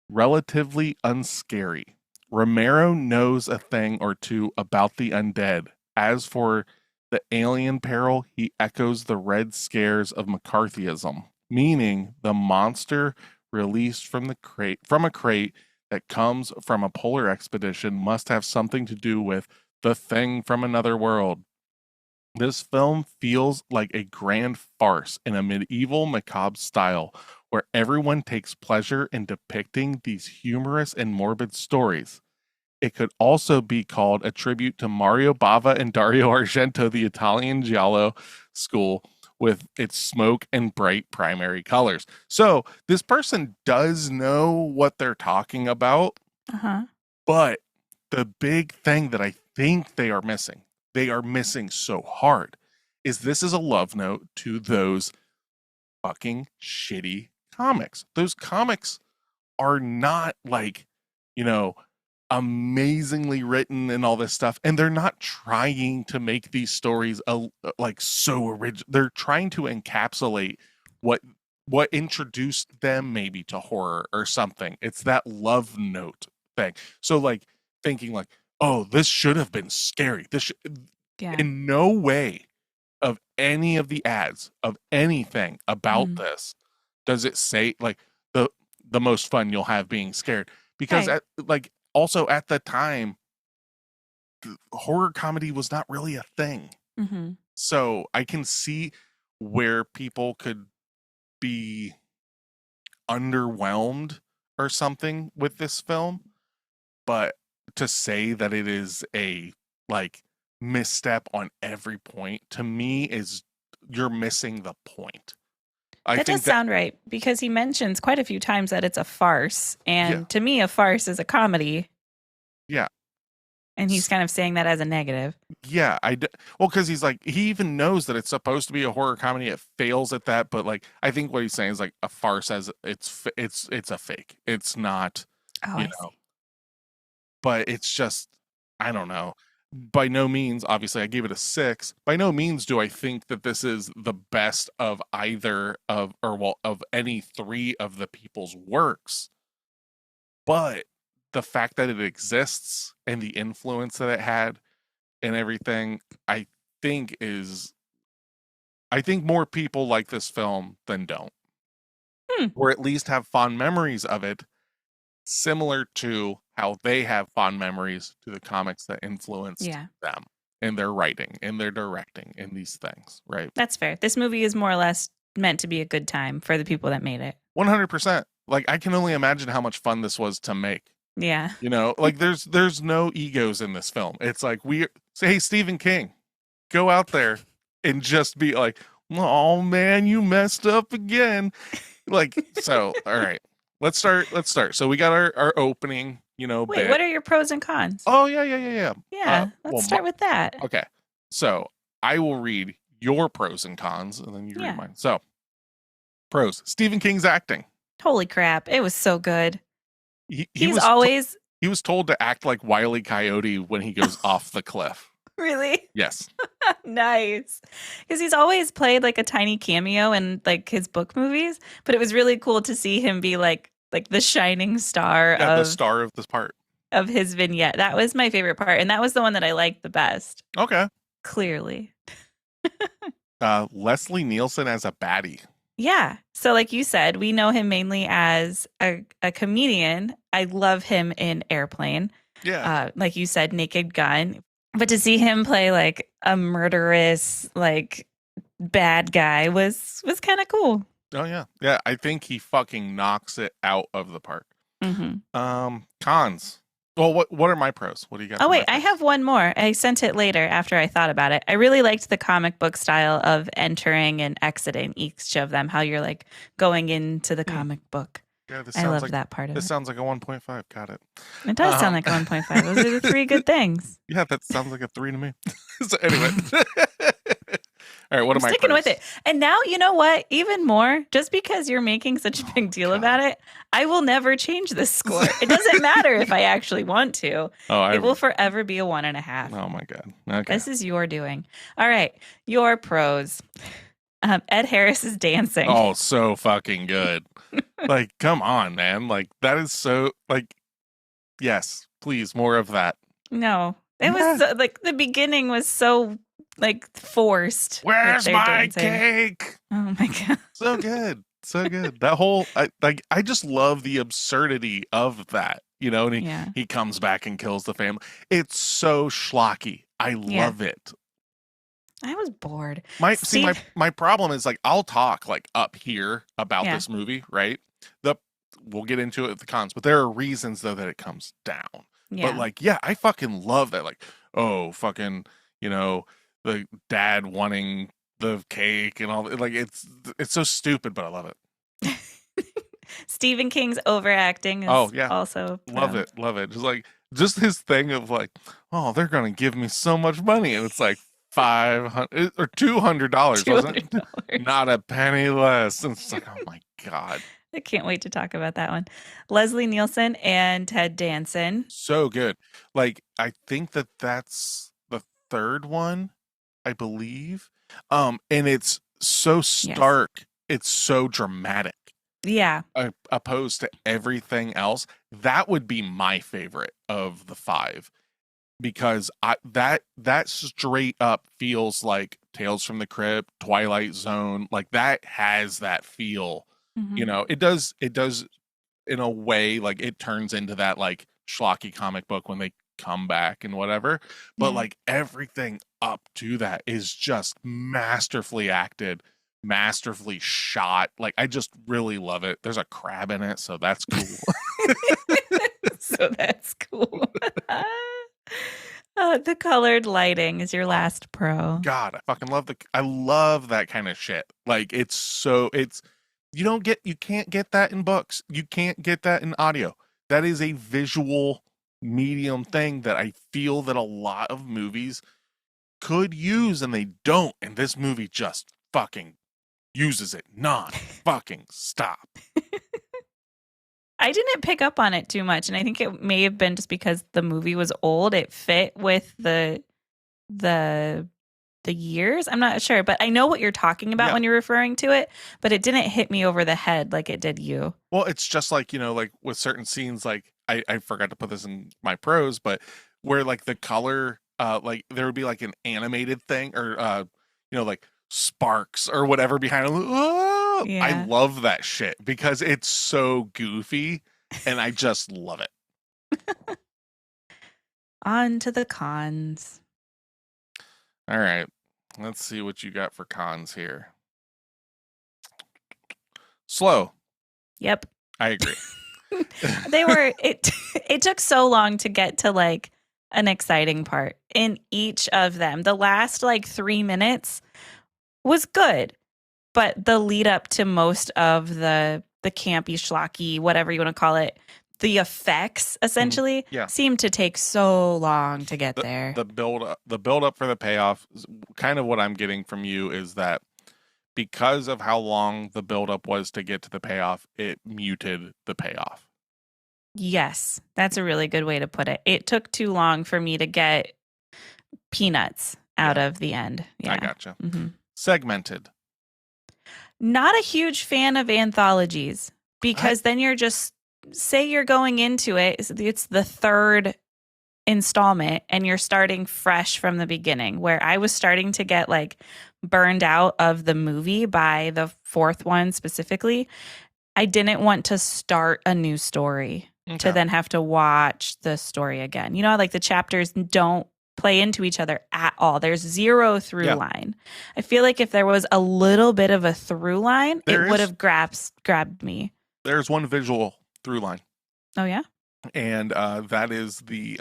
relatively unscary. Romero knows a thing or two about the undead. As for the alien peril, he echoes the red scares of McCarthyism, meaning the monster released from a crate that comes from a polar expedition must have something to do with the thing from another world. This film feels like a grand farce in a medieval macabre style where everyone takes pleasure in depicting these humorous and morbid stories. It could also be called a tribute to Mario Bava and Dario Argento, the Italian Giallo school, with its smoke and bright primary colors. So this person does know what they're talking about, Uh-huh. but the big thing that I think they are missing so hard, is this is a love note to those fucking shitty comics. Those comics are not like, you know, amazingly written and all this stuff, and they're not trying to make these stories like so original. They're trying to encapsulate what introduced them maybe to horror or something. It's that love note thing. So like thinking like, oh, this should have been scary. In no way of any of the ads of anything about this does it say like the most fun you'll have being scared, because also at the time horror comedy was not really a thing. So I can see where people could be underwhelmed or something with this film, but to say that it is a like misstep on every point, to me, is you're missing the point. That does sound right, because he mentions quite a few times that it's a farce, and to me a farce is a comedy. Yeah. And he's kind of saying that as a negative. Yeah, well, because he's like, he even knows that it's supposed to be a horror comedy. It fails at that, but like, I think what he's saying is like a farce as it's a fake. It's not, you know. But it's just, I don't know. By no means, obviously, I gave it a 6. By no means do I think that this is the best of either of any 3 of the people's works. But the fact that it exists and the influence that it had and everything, I think more people like this film than don't. Or at least have fond memories of it, similar to how they have fond memories to the comics that influenced them in their writing, in their directing, in these things, right? That's fair. This movie is more or less meant to be a good time for the people that made it. 100%. Like, I can only imagine how much fun this was to make. Yeah. You know, like there's no egos in this film. It's like we say, hey, Stephen King, go out there and just be like, oh man, you messed up again. Like, so, all right, let's start. So we got our opening, you know. Wait, what are your pros and cons? Oh, yeah. Yeah, let's start with that. Okay. So I will read your pros and cons and then you read mine. So pros, Stephen King's acting. Holy crap. It was so good. He was told to act like Wile E. Coyote when he goes off the cliff. Really? Yes. Nice. Because he's always played like a tiny cameo in like his book movies, but it was really cool to see him be like the shining star the star of this part. Of his vignette. That was my favorite part, and that was the one that I liked the best. Okay. Clearly. Leslie Nielsen as a baddie. Yeah. So like you said, we know him mainly as a comedian. I love him in Airplane. Yeah. Like you said, Naked Gun. But to see him play like a murderous, like bad guy was kind of cool. Oh yeah. Yeah. I think he fucking knocks it out of the park. Mm-hmm. Cons. Well, what are my pros? What do you got? Oh, wait, I have one more. I sent it later after I thought about it. I really liked the comic book style of entering and exiting each of them, how you're like going into the comic book. Yeah, I love that part of it. This sounds like a 1.5. Got it. It does sound like a 1.5. Those are the 3 good things. Yeah, that sounds like a 3 to me. So anyway. All right, what am I sticking with it? And now, you know what? Even more, just because you're making such a big deal about it, I will never change this score. It doesn't matter if I actually want to. It will forever be a 1.5. Oh my God. Okay. This is your doing. All right, your pros. Ed Harris is dancing. Oh, so fucking good. Like, come on, man. Like, that is so, like, yes, please, more of that. No, it was so, like the beginning was so like forced. Where's my cake? Oh my God. So good. So good. That whole, I just love the absurdity of that, you know, and he comes back and kills the family. It's so schlocky. I love it. I was bored. My problem is like, I'll talk like up here about this movie, right? We'll get into it with the cons, but there are reasons though that it comes down. But like, I fucking love that. Like, oh, fucking, you know, the dad wanting the cake and all. Like, it's so stupid, but I love it. Stephen King's overacting is also love it. Just his thing of like, oh, they're gonna give me so much money, and it's like, $500 or $200, wasn't it? $200. Not a penny less. And it's like, oh my God. I can't wait to talk about that one. Leslie Nielsen and Ted Danson. So good. Like, I think that's the third one, I believe. And it's so stark. It's so dramatic. Yeah. Opposed to everything else. That would be my favorite of the 5. Because that straight up feels like Tales from the Crypt, Twilight Zone. Like, that has that feel. Mhm. You know, it does in a way, like, it turns into that like schlocky comic book when they come back and whatever. But Yeah. like everything up to that is just masterfully acted, masterfully shot. Like, I just really love it. There's a crab in it, so that's cool. So that's cool. The colored lighting is your last pro. God, I love that kind of shit. Like, you can't get that in books. You can't get that in audio. That is a visual medium thing that I feel that a lot of movies could use and they don't. And this movie just fucking uses it fucking stop. I didn't pick up on it too much, and I think it may have been just because the movie was old. It fit with the years. I'm not sure, but I know what you're talking about when you're referring to it, but it didn't hit me over the head like it did you. Well, it's just like, like with certain scenes, like I forgot to put this in my pros, but where like the color, like there would be like an animated thing or, like sparks or whatever behind it. Oh, Yeah. I love that shit because it's so goofy and I just love it. On to the cons. All right. Let's see what you got for cons here. Slow. Yep. I agree. It took so long to get to like an exciting part in each of them. The last like 3 minutes was good, but the lead up to most of the campy, schlocky, whatever you want to call it, the effects essentially seem to take so long to get there. The build up for the payoff, kind of what I'm getting from you is that because of how long the build up was to get to the payoff, it muted the payoff. Yes, that's a really good way to put it. It took too long for me to get peanuts out of the end. Yeah. I gotcha. Mm-hmm. Segmented. Not a huge fan of anthologies because then you're just, say you're going into it, it's the third installment and you're starting fresh from the beginning, where I was starting to get like burned out of the movie by the fourth one specifically. I didn't want to start a new story to then have to watch the story again. You know, like the chapters don't play into each other at all. There's zero through line. I feel like if there was a little bit of a through line, it would have grabbed me. There's one visual through line. Oh yeah? And that is the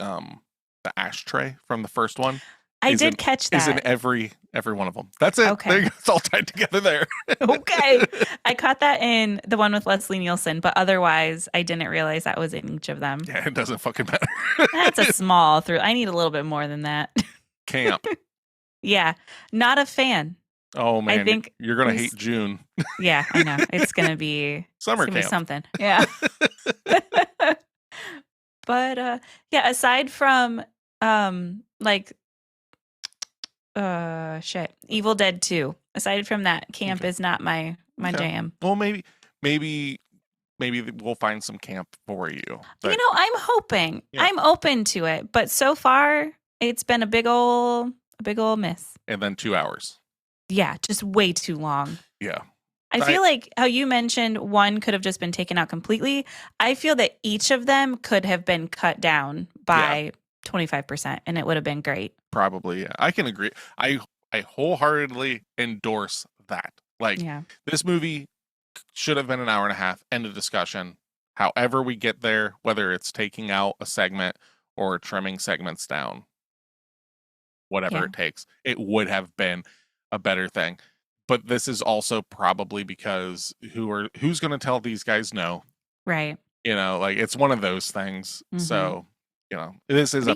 ashtray from the first one. I did catch that. Is in every one of them. That's it. Okay. It's all tied together there. Okay. I caught that in the one with Leslie Nielsen, but otherwise I didn't realize that was in each of them. Yeah, it doesn't fucking matter. That's a small through. I need a little bit more than that. Camp. Yeah. Not a fan. Oh man. I think you're going to hate June. Yeah, I know. It's going to be summer camp. Be something. Yeah. But aside from Evil Dead 2. Aside from that, camp is not my jam. Well, maybe we'll find some camp for you. But, I'm hoping. Yeah. I'm open to it, but so far it's been a big old miss. And then 2 hours. Yeah, just way too long. Yeah. I feel like how you mentioned one could have just been taken out completely. I feel that each of them could have been cut down by 25% and it would have been great. Probably, yeah. I can agree. I wholeheartedly endorse that. Like, this movie should have been an hour and a half. End of discussion. However we get there, whether it's taking out a segment or trimming segments down, whatever it takes, it would have been a better thing. But this is also probably because who's going to tell these guys no? Right. Like it's one of those things. Mm-hmm. So, this is a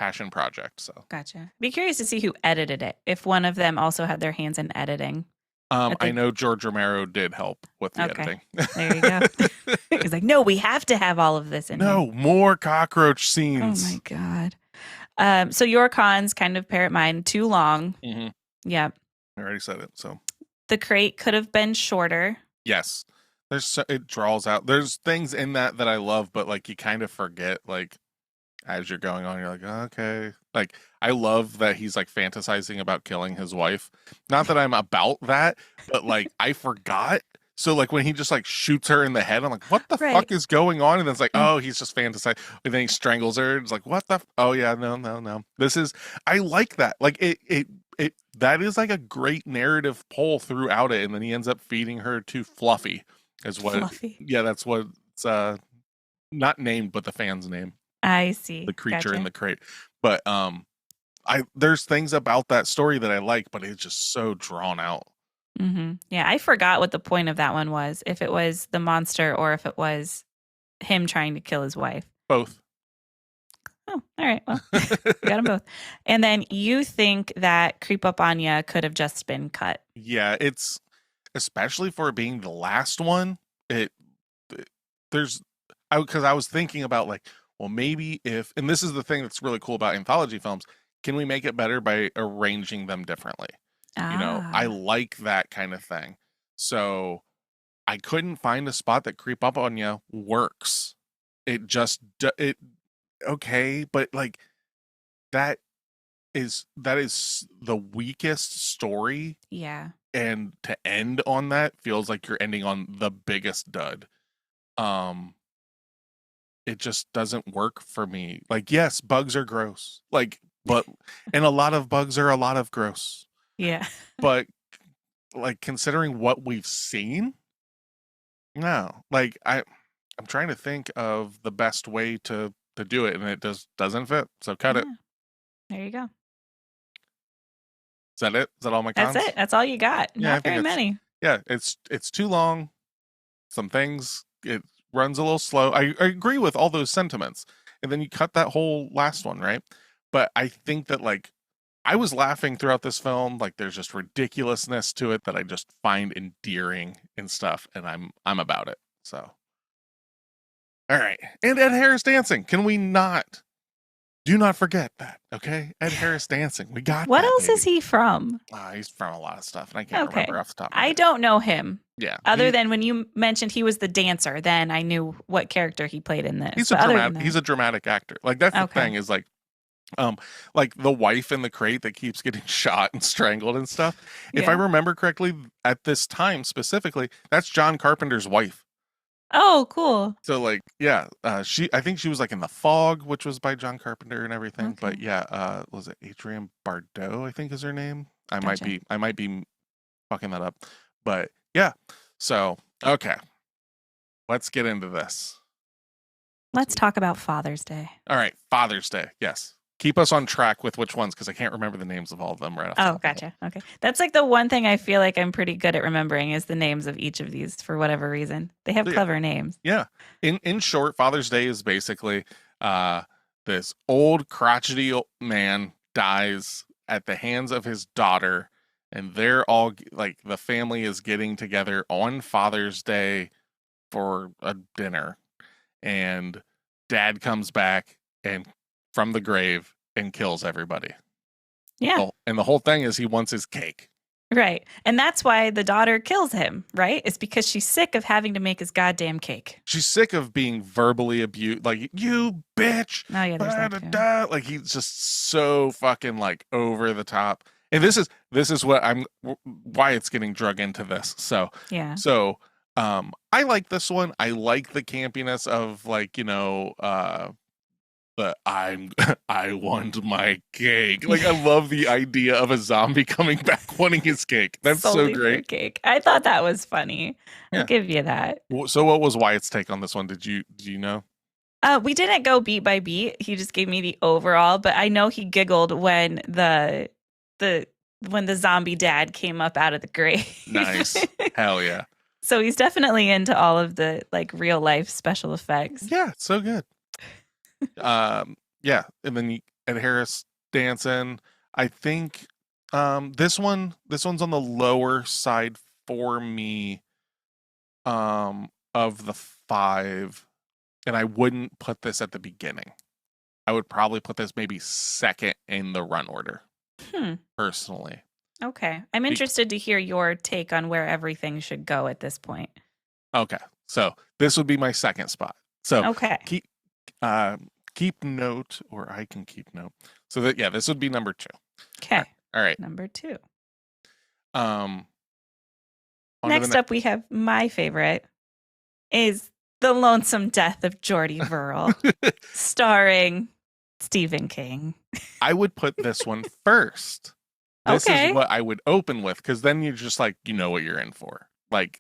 passion project. So Gotcha. Be curious to see who edited it. If one of them also had their hands in editing. I know George Romero did help with the editing. There you go. He's like, no, we have to have all of this in here. No, more cockroach Oh scenes. my God. So your cons, kind of parrot mine, too long. Mm-hmm. Yeah. I already said it. So The crate could have been shorter. yes, it draws out. There's things in that I love, but like you kind of forget, like as you're going on, you're like, oh, okay. Like I love that he's like fantasizing about killing his wife. Not that I'm about that, but like I forgot. So like when he just like shoots her in the head, I'm like, what the fuck is going on? And then it's like, oh, he's just fantasizing. And then he strangles her. It's like, what the? Oh yeah, no. I like that. Like it that is like a great narrative pull throughout it. And then he ends up feeding her to Fluffy, is what. Fluffy. Yeah, that's what it's not named, but the fan's name. I see. The creature Gotcha. in the crate. But there's things about that story that I like, but it's just so drawn out. Mm-hmm. Yeah, I forgot what the point of that one was. If it was the monster or if it was him trying to kill his wife. Both. Oh, all right. Well, we got them both. And then you think that Creep Up On Ya could have just been cut. Yeah, it's especially for it being the last one. Because I was thinking about like, well, maybe if, and this is the thing that's really cool about anthology films, can we make it better by arranging them differently? You know, I like that kind of thing. So I couldn't find a spot that Creep Up On Ya works. Okay, but like that is the weakest story. Yeah. And to end on that feels like you're ending on the biggest dud. It just doesn't work for me. Like, yes, bugs are gross. Like, but and a lot of bugs are a lot of gross. Yeah. But like considering what we've seen, no. Like I'm trying to think of the best way to do it, and it doesn't fit. So cut it. There you go. Is that it? Is that all my cons? That's it. That's all you got. Yeah, Not very many. Yeah, it's too long. Some things it runs a little slow. I agree with all those sentiments. And then you cut that whole last one, right? But I think that like I was laughing throughout this film. Like there's just ridiculousness to it that I just find endearing and stuff, and I'm about it. So all right. And Ed Harris dancing. Can we not? Do not forget that, okay? Ed Harris dancing. We got What that, else baby. is he from? He's from a lot of stuff, and I can't remember off the top of my I head. don't know him. Yeah. Other than when you mentioned he was the dancer, then I knew what character he played in this. He's But a dramatic actor. Like that's the thing is like the wife in the crate that keeps getting shot and strangled and stuff. If I remember correctly, at this time specifically, that's John Carpenter's wife. Oh, cool. So like, yeah, I think she was like in The Fog, which was by John Carpenter and everything. Okay. But yeah, was it Adrienne Barbeau, I think is her name? I Gotcha. might be fucking that up. But yeah. So, okay. Let's get into this. Let's talk about Father's Day. All right, Father's Day. Yes. Keep us on track with which ones, because I can't remember the names of all of them right off the top of my head. Gotcha. Okay. That's like the one thing I feel like I'm pretty good at remembering is the names of each of these for whatever reason. They have clever names. Yeah. In short, Father's Day is basically this old crotchety man dies at the hands of his daughter, and they're all like the family is getting together on Father's Day for a dinner, and dad comes back and from the grave and kills everybody. Yeah. And the whole thing is he wants his cake. Right. And that's why the daughter kills him, right? It's because she's sick of having to make his goddamn cake. She's sick of being verbally abused. Like, you bitch. Oh, yeah, there's that too. Like, he's just so fucking like over the top. And this is why it's getting drug into this. So, yeah. So, I like this one. I like the campiness of like, I want my cake. Like, I love the idea of a zombie coming back wanting his cake. That's Solely so great. for cake. I thought that was funny. I'll give you that. So what was Wyatt's take on this one? Do you know? We didn't go beat by beat. He just gave me the overall, but I know he giggled when the zombie dad came up out of the grave. Nice. Hell yeah. So he's definitely into all of the like real life special effects. Yeah, it's so good. Yeah, and Ed Harris dancing. I think this one's on the lower side for me of the 5, and I wouldn't put this at the beginning. I would probably put this maybe second in the run order. Personally. Okay. I'm interested to hear your take on where everything should go at this point. Okay. So this would be my second spot. So okay. Keep note, or I can keep note. So that this would be number 2. Okay. All right. Number 2. Next up we have my favorite is The Lonesome Death of Geordie Verrill, starring Stephen King. I would put this one first. This is what I would open with, because then you're just like, you know what you're in for. Like,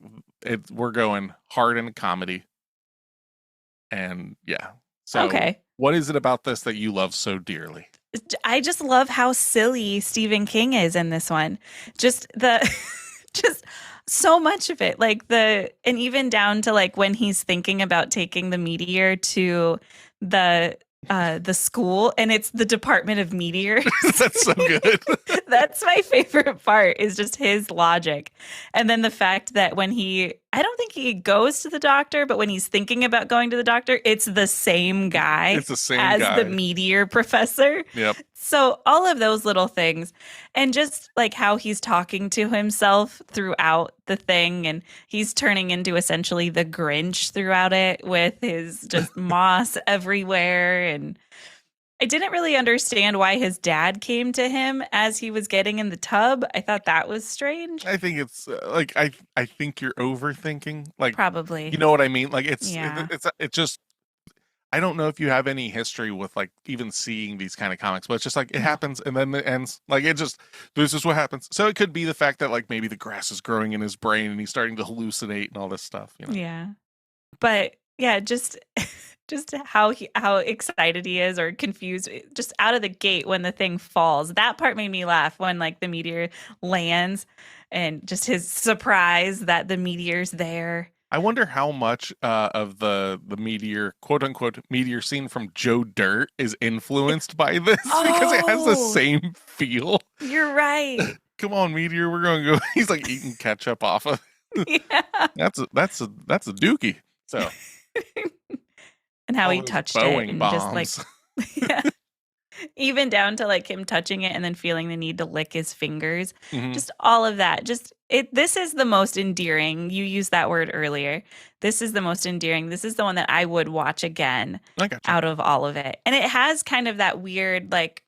we're going hard into comedy. And so what is it about this that you love so dearly? I just love how silly Stephen King is in this one. Just so much of it, and even down to like when he's thinking about taking the meteor to the school, and it's the Department of Meteors. That's so good. That's my favorite part, is just his logic. And then the fact that when I don't think he goes to the doctor, but when he's thinking about going to the doctor, it's the same guy as the meteor professor. Yep. So all of those little things, and just like how he's talking to himself throughout the thing, and he's turning into essentially the Grinch throughout it with his just moss everywhere. And I didn't really understand why his dad came to him as he was getting in the tub. I thought that was strange. I think it's I think you're overthinking. Like, probably, you know what I mean? Like, it's just. I don't know if you have any history with like even seeing these kind of comics, but it's just like it happens and then it ends. Like, this is what happens. So it could be the fact that like maybe the grass is growing in his brain and he's starting to hallucinate and all this stuff. You know? Yeah, but just how excited he is, or confused, just out of the gate when the thing falls. That part made me laugh, when like the meteor lands, and just his surprise that the meteor's there. I wonder how much of the meteor, quote unquote, meteor scene from Joe Dirt is influenced by this, because it has the same feel. You're right. Come on, meteor, we're going to go. He's like eating ketchup off of. Yeah. That's a dookie. So. And how he touched it, and bombs. just like, even down to like him touching it and then feeling the need to lick his fingers. Mm-hmm. Just all of that. This is the most endearing. You used that word earlier. This is the most endearing. This is the one that I would watch again out of all of it. And it has kind of that weird like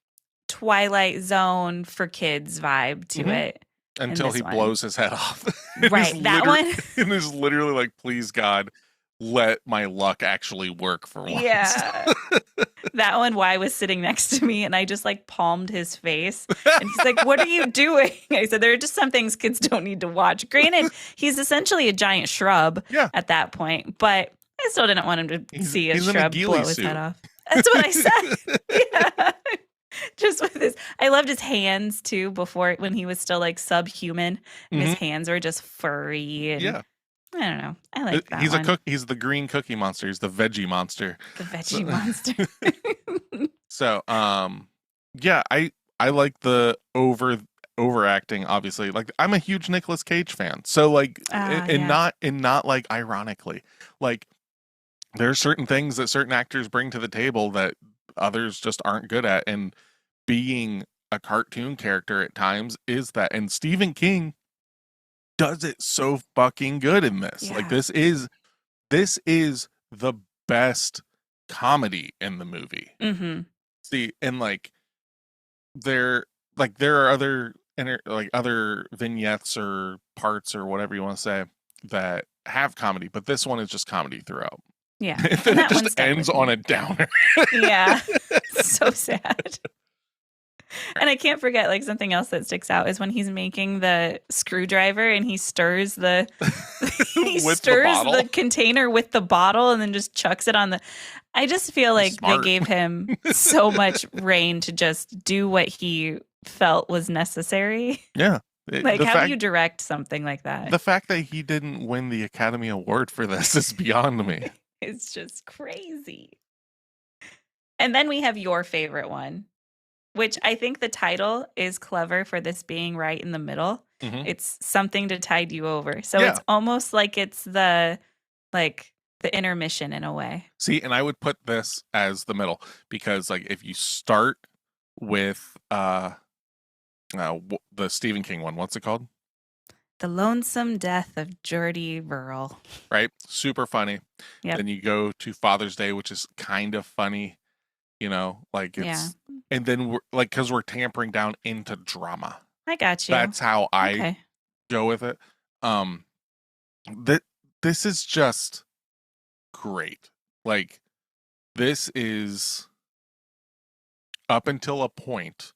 Twilight Zone for kids vibe to it. Until he blows his head off. Right. That one. And is literally like, please God, let my luck actually work for once. Yeah. That one, Y was sitting next to me, and I just like palmed his face. And he's like, what are you doing? I said, there are just some things kids don't need to watch. Granted, he's essentially a giant shrub at that point, but I still didn't want him to see a shrub blow his head off. That's what I said. Yeah. Just with his, I loved his hands too, before, when he was still like subhuman, and his hands were just furry. And I don't know. I like that one. He's the green cookie monster. He's the veggie monster. The veggie monster. So, I like the overacting. Obviously, like I'm a huge Nicolas Cage fan. So, like, not like ironically, like there are certain things that certain actors bring to the table that others just aren't good at, and being a cartoon character at times is that. And Stephen King does it so fucking good in this. Like, this is the best comedy in the movie. Mm-hmm. See, and like there are other vignettes or parts or whatever you want to say that have comedy, but this one is just comedy throughout. Yeah. And then it just ends on a downer. Yeah. So sad. And I can't forget, like, something else that sticks out is when he's making the screwdriver and he stirs the container with the bottle and then just chucks it on the. I just feel like they gave him so much reign to just do what he felt was necessary. Yeah. How do you direct something like that? The fact that he didn't win the Academy Award for this is beyond me. It's just crazy. And then we have your favorite one. which I think the title is clever for this being right in the middle. Mhm. It's something to tide you over. So Yeah. it's almost like it's the intermission in a way. See, and I would put this as the middle because, like, if you start with the Stephen King one, what's it called? The Lonesome Death of Geordie Verrill. Right, super funny. Yep. Then you go to Father's Day, which is kind of funny, like it's, and then we're like, because we're tampering down into drama. I got you. That's how I Okay. go with it. This is just great. Like, this is up until a point,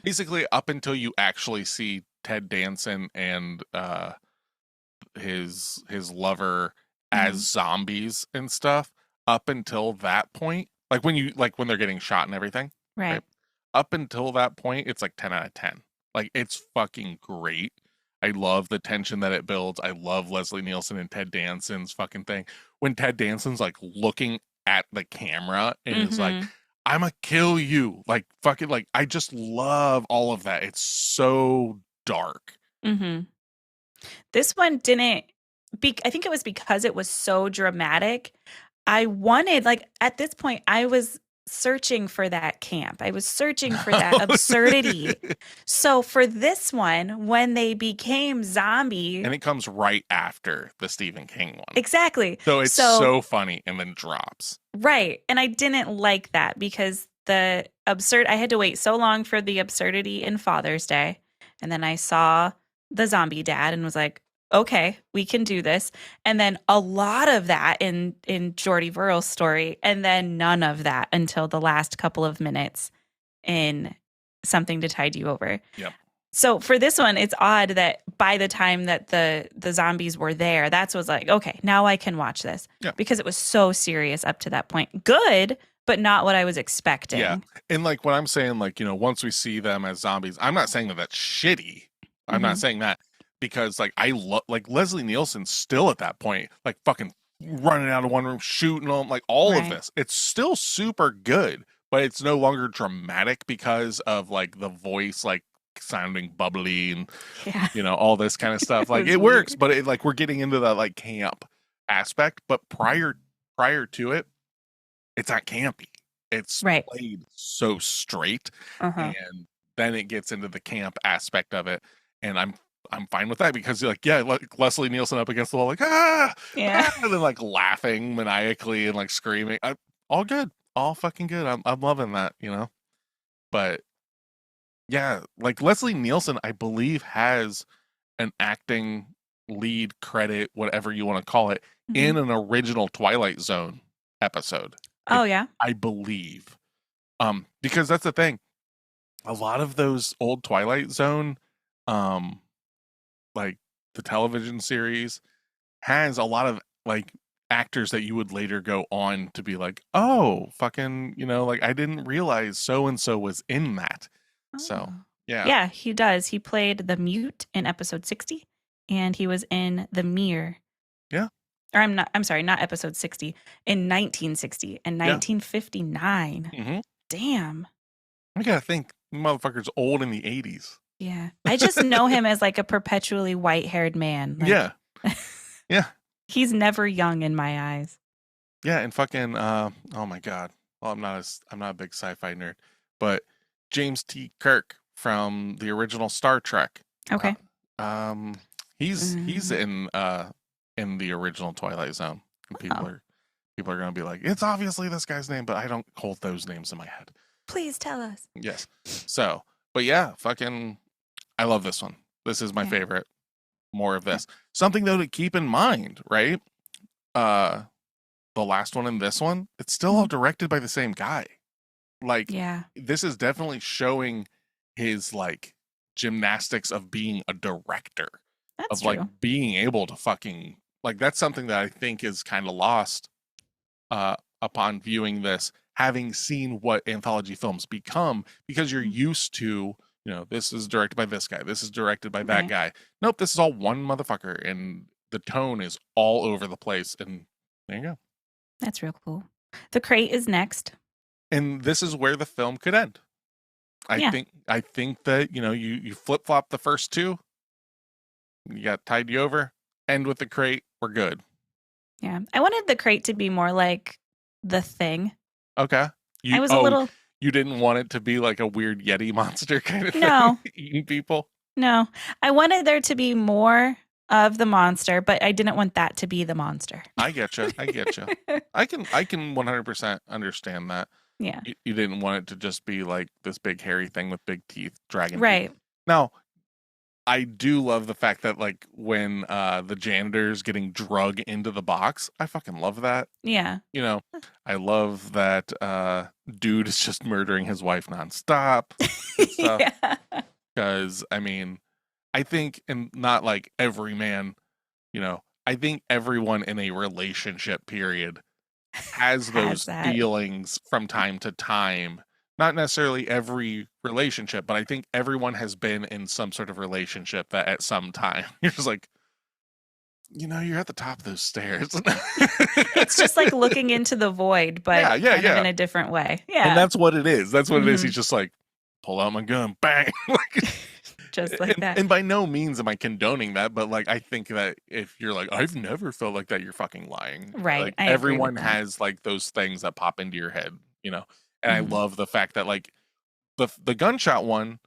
basically up until you actually see Ted Danson and his lover as zombies and stuff. Up until that point, like when they're getting shot and everything, Right. up until that point, it's like 10 out of 10. Like, it's fucking great. I love the tension that it builds. I love Leslie Nielsen and Ted Danson's fucking thing. When Ted Danson's like looking at the camera and is like, I'm gonna kill you. Like, fucking, like, I just love all of that. It's so dark. Mm-hmm. This one didn't, I think it was because it was so dramatic. I wanted, like, at this point, I was searching for that camp. I was searching for that absurdity. So for this one, when they became zombies, and it comes right after the Stephen King one. Exactly. So it's so funny and then drops. Right. And I didn't like that because I had to wait so long for the absurdity in Father's Day. And then I saw the zombie dad and was like, okay, we can do this. And then a lot of that in Geordie Verrill's story, and then none of that until the last couple of minutes in Something to Tide You Over. Yep. So for this one, it's odd that by the time that the zombies were there, that's was like, okay, now I can watch this. Yeah. Because it was so serious up to that point. Good, but not what I was expecting. Yeah. And like what I'm saying, like, once we see them as zombies, I'm not saying that that's shitty. I'm not saying that. Because, like, I love, like, Leslie Nielsen still at that point, like, fucking running out of one room, shooting them, like, all of this. It's still super good, but it's no longer dramatic because of, like, the voice, like, sounding bubbly and, all this kind of stuff. Like, it works, but it, like, we're getting into that, like, camp aspect. But prior to it, it's not campy. It's played so straight. And then it gets into the camp aspect of it. And I'm fine with that because, like, like Leslie Nielsen up against the wall, like, and then, like, laughing maniacally and, like, screaming. All good. All fucking good. I'm loving that, But, yeah, like, Leslie Nielsen, I believe, has an acting lead credit, whatever you want to call it, in an original Twilight Zone episode. Oh, yeah? I believe. Because that's the thing. A lot of those old Twilight Zone, like the television series, has a lot of like actors that you would later go on to be like, oh, fucking, like, I didn't realize so and so was in that. So yeah, he does. He played the mute in episode 60, and he was in The Mirror. Yeah. Or I'm sorry, not episode 60, in 1960 and 1959. Damn. I gotta think, motherfucker's old in the 80s. Yeah. I just know him as like a perpetually white-haired man. Like, yeah. Yeah. He's never young in my eyes. Yeah, and fucking oh my god. Well, I'm not a big sci-fi nerd, but James T. Kirk from the original Star Trek. Okay. He's in the original Twilight Zone. And people are going to be like, it's obviously this guy's name, but I don't hold those names in my head. Please tell us. Yes. So, but yeah, fucking I love this one. This is my favorite. More of this. Something though to keep in mind, right? The last one and this one, it's still all directed by the same guy. Like, this is definitely showing his like gymnastics of being a director. That's of true. Like being able to fucking, like, that's something that I think is kind of lost upon viewing this, having seen what anthology films become, because you're used to, this is directed by this guy, this is directed by that guy. Nope, this is all one motherfucker, and the tone is all over the place, and there you go. That's real cool. The Crate is next. And this is where the film could end. Yeah. I think that, you flip-flop the first two, you got Tide You Over, end with the crate, we're good. Yeah. I wanted the crate to be more like The Thing. Okay. I was a little... You didn't want it to be like a weird Yeti monster kind of No. thing, eating people? No. I wanted there to be more of the monster, but I didn't want that to be the monster. I get you. I can 100% understand that. Yeah. You didn't want it to just be like this big hairy thing with big teeth dragging Right. people. Now, I do love the fact that like when the janitor's getting drug into the box, I fucking love that. Yeah. I love that dude is just murdering his wife nonstop and stuff. Yeah. Because, I think, and not like every man, I think everyone in a relationship period has those that. feelings from time to time. Not necessarily every relationship, but I think everyone has been in some sort of relationship that at some time you're just like, you're at the top of those stairs. It's just like looking into the void, but kind of in a different way. Yeah. And that's what it is. That's what it is. He's just like, pull out my gun, bang. Just like that. And by no means am I condoning that, but like I think that if you're like, I've never felt like that, you're fucking lying. Right. Like, I agree everyone with that. has like those things that pop into your head, And I love the fact that like the gunshot one,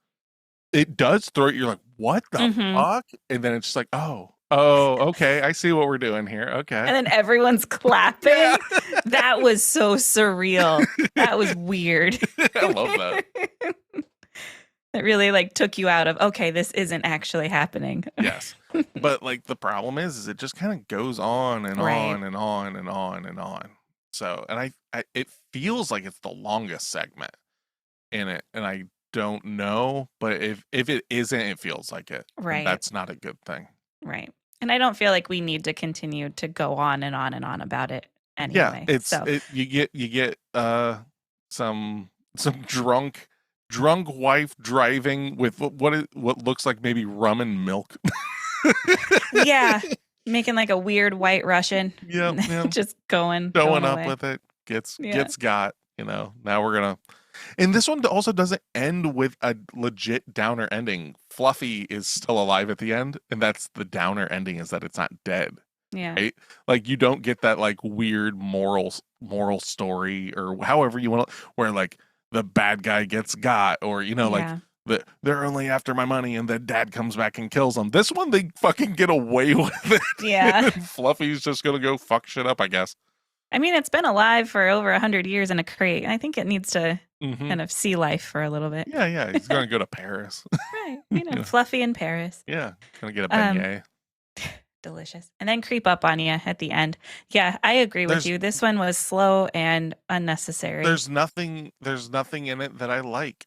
it does throw it. You're like, what the fuck? And then it's just like, oh, okay, I see what we're doing here. Okay. And then everyone's clapping. Yeah. That was so surreal. That was weird. I love that. It really like took you out of, okay, this isn't actually happening. Yes. But like the problem is it just kind of goes on and on and on and on and on. So, and I it feels like it's the longest segment in it, and I don't know, but if it isn't, it feels like it. Right. And that's not a good thing. Right. And I don't feel like we need to continue to go on and on and on about it anyway. Yeah, you get some drunk wife driving with what looks like maybe rum and milk. Yeah. Making like a weird white Russian. Yeah. Just going up away. with it. Gets got, now we're gonna. And this one also doesn't end with a legit downer ending. Fluffy is still alive at the end, and that's the downer ending, is that it's not dead. Yeah. Right? Like you don't get that like weird moral story or however you want to, where like the bad guy gets got, or like they're only after my money and then dad comes back and kills them. This one they fucking get away with it. Yeah. Fluffy's just gonna go fuck shit up, I guess. I mean, it's been alive for over 100 years in a crate. I think it needs to kind of see life for a little bit. Yeah. He's gonna go to Paris. Right. Fluffy in Paris. Yeah. Gonna get a beignet. Delicious. And then creep up on you at the end. Yeah, I agree with you. This one was slow and unnecessary. There's nothing in it that I like.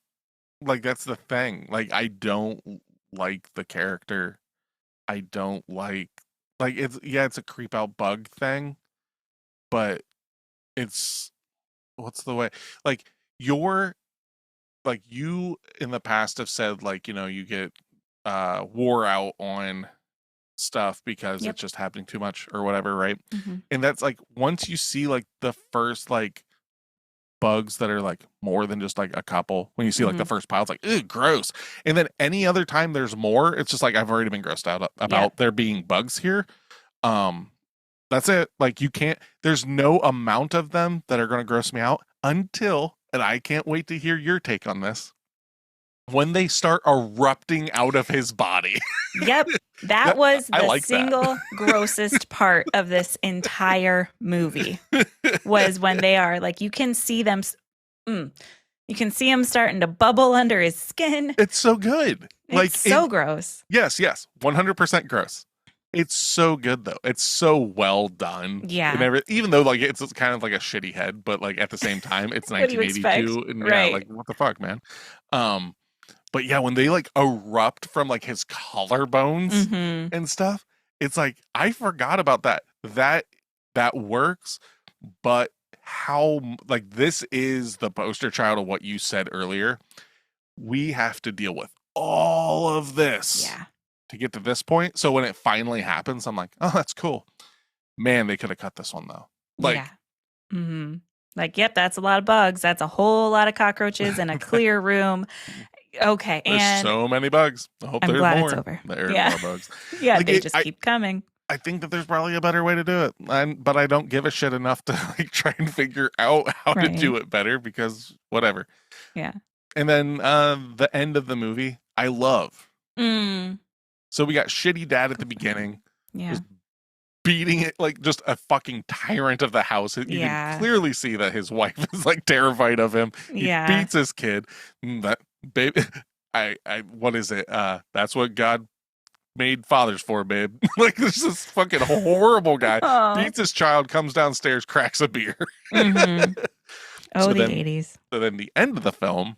Like, that's the thing. Like, I don't like the character. I don't like it's a creep out bug thing, but it's, what's the way? Like, you in the past have said, like, you get wore out on stuff because it's just happening too much or whatever, right? And that's like, once you see like the first like bugs that are like more than just like a couple, when you see like the first pile, it's like, ew, gross. And then any other time there's more, it's just like, I've already been grossed out about there being bugs here. That's it. Like, there's no amount of them that are going to gross me out until, and I can't wait to hear your take on this, when they start erupting out of his body. Yep. That was the like single grossest part of this entire movie, was when they are like, you can see them. You can see him starting to bubble under his skin. It's so good. It's so gross. Yes. 100% gross. It's so good though. It's so well done. Yeah. Even though like it's kind of like a shitty head, but like at the same time, it's 1982, and like, what the fuck, man. But yeah, when they like erupt from like his collarbones and stuff, it's like, I forgot about that. That works, but how, like, this is the poster child of what you said earlier. We have to deal with all of this to get to this point. So when it finally happens, I'm like, oh, that's cool. Man, they could have cut this one though. Like, Like, yep, that's a lot of bugs. That's a whole lot of cockroaches in a clear room. Okay, There's and so many bugs. I hope I'm there's glad more. it's over. There are Yeah. more bugs. Yeah, Like, they just keep coming. I think that there's probably a better way to do it, but I don't give a shit enough to like try and figure out how to Right. do it better because whatever. Yeah. And then the end of the movie, I love. Mm, So we got shitty dad at the beginning, yeah. just beating it like just a fucking tyrant of the house. You Yeah. can clearly see that his wife is like terrified of him. He Yeah. beats his kid. That baby, I what is it? That's what God made fathers for, babe. Like this fucking horrible guy Aw. beats his child, comes downstairs, cracks a beer. Mhm. Oh, So the then- 80s. So then the end of the film,